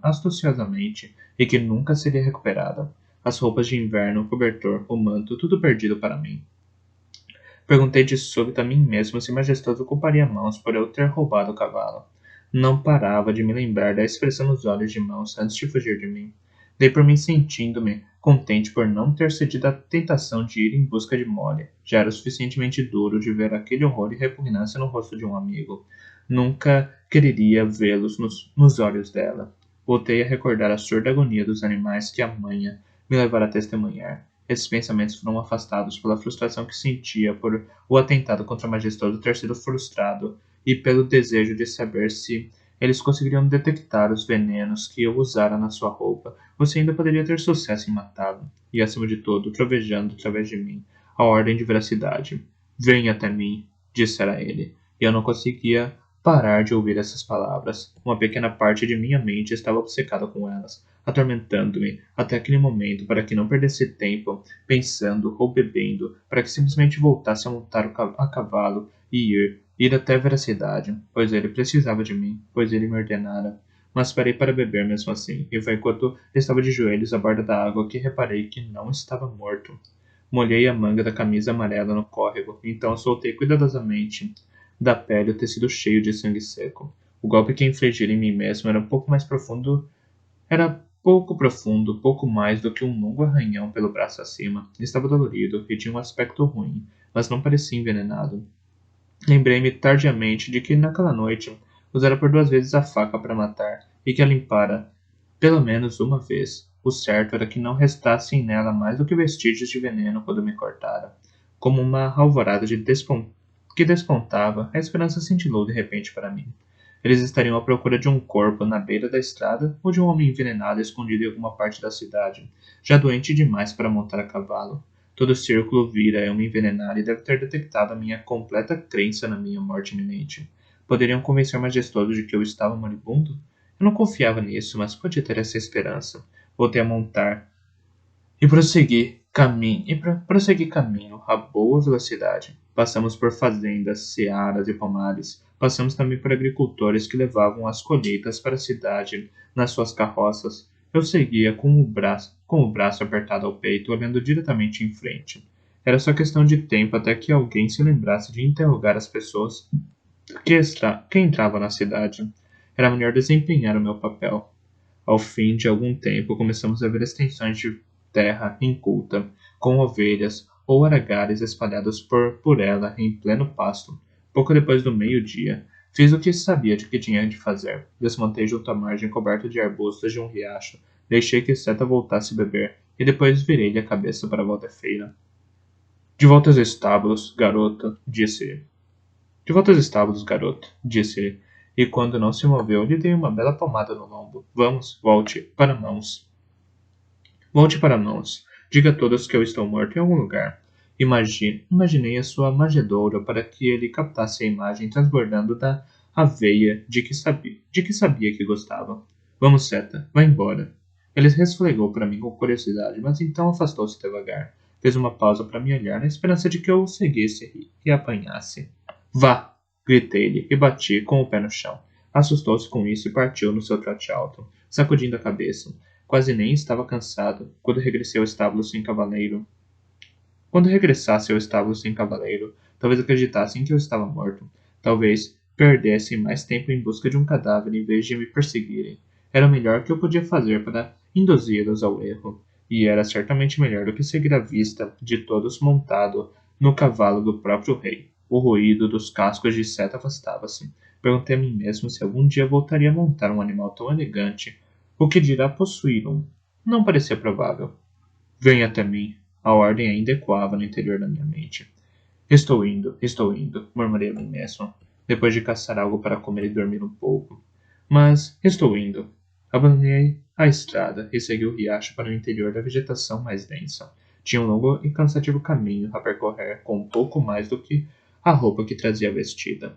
astuciosamente e que nunca seria recuperada. As roupas de inverno, o cobertor, o manto, tudo perdido para mim. Perguntei de súbito a mim mesmo se Majestoso culparia Mãos por eu ter roubado o cavalo. Não parava de me lembrar da expressão nos olhos de Mãos antes de fugir de mim. Dei por mim sentindo-me contente por não ter cedido à tentação de ir em busca de Molly. Já era suficientemente duro de ver aquele horror e repugnância no rosto de um amigo. Nunca quereria vê-los nos olhos dela. Voltei a recordar a surda agonia dos animais que a manha me levara a testemunhar. Esses pensamentos foram afastados pela frustração que sentia por o atentado contra Majestoso ter sido frustrado e pelo desejo de saber se eles conseguiriam detectar os venenos que eu usara na sua roupa. Você ainda poderia ter sucesso em matá-lo. E, acima de tudo, trovejando através de mim, a ordem de veracidade. Venha até mim, dissera ele. E eu não conseguia parar de ouvir essas palavras. Uma pequena parte de minha mente estava obcecada com elas, atormentando-me até aquele momento para que não perdesse tempo pensando ou bebendo, para que simplesmente voltasse a montar a cavalo e ir até ver a cidade, pois ele precisava de mim, pois ele me ordenara. Mas parei para beber mesmo assim, e foi enquanto estava de joelhos à borda da água que reparei que não estava morto. Molhei a manga da camisa amarela no córrego, então soltei cuidadosamente da pele o tecido cheio de sangue seco. O golpe que infligira em mim mesmo era pouco profundo, pouco mais do que um longo arranhão pelo braço acima. Estava dolorido e tinha um aspecto ruim, mas não parecia envenenado. Lembrei-me tardiamente de que naquela noite usara por 2 vezes a faca para matar e que a limpara pelo menos uma vez. O certo era que não restassem nela mais do que vestígios de veneno quando me cortara. Como uma alvorada que despontava, a esperança cintilou de repente para mim. Eles estariam à procura de um corpo na beira da estrada ou de um homem envenenado escondido em alguma parte da cidade, já doente demais para montar a cavalo. Todo o círculo vira eu me envenenar e deve ter detectado a minha completa crença na minha morte iminente. Poderiam convencer o majestoso de que eu estava moribundo? Eu não confiava nisso, mas podia ter essa esperança. Voltei a montar prosseguir caminho a boa velocidade. Passamos por fazendas, searas e pomares. Passamos também por agricultores que levavam as colheitas para a cidade nas suas carroças. Eu seguia com o braço apertado ao peito, olhando diretamente em frente. Era só questão de tempo até que alguém se lembrasse de interrogar as pessoas que entravam na cidade. Era melhor desempenhar o meu papel. Ao fim de algum tempo, começamos a ver extensões de terra inculta, com ovelhas ou aragares espalhados por ela em pleno pasto. Pouco depois do meio-dia, fiz o que sabia de que tinha de fazer. Desmontei junto à margem coberta de arbustos de um riacho, deixei que Seta voltasse a beber, e depois virei-lhe a cabeça para a volta-feira. De volta aos estábulos, garoto, disse-lhe. De volta aos estábulos, garoto, disse-lhe, e quando não se moveu, lhe dei uma bela palmada no lombo. Vamos, volte, para mãos. Volte para mãos. Diga a todos que eu estou morto em algum lugar. Imaginei a sua manjedoura para que ele captasse a imagem transbordando da aveia de que sabia que gostava. Vamos, Seta, vá embora. Ele resfregou para mim com curiosidade, mas então afastou-se devagar. Fez uma pausa para me olhar na esperança de que eu o seguisse e apanhasse. Vá! Gritei-lhe e bati com o pé no chão. Assustou-se com isso e partiu no seu trote alto, sacudindo a cabeça. Quase nem estava cansado quando regressei ao estábulo sem cavaleiro. Quando regressasse ao estábulo sem cavaleiro, talvez acreditassem que eu estava morto. Talvez perdessem mais tempo em busca de um cadáver em vez de me perseguirem. Era o melhor que eu podia fazer para induzi-los ao erro. E era certamente melhor do que seguir à vista de todos montado no cavalo do próprio rei. O ruído dos cascos de Seta afastava-se. Perguntei a mim mesmo se algum dia voltaria a montar um animal tão elegante. O que dirá possuir um? Não parecia provável. Venha até mim. A ordem ainda ecoava no interior da minha mente. Estou indo, murmurei a mim mesmo, depois de caçar algo para comer e dormir um pouco. Mas estou indo. Abandonei a estrada e segui o riacho para o interior da vegetação mais densa. Tinha um longo e cansativo caminho a percorrer com um pouco mais do que a roupa que trazia vestida.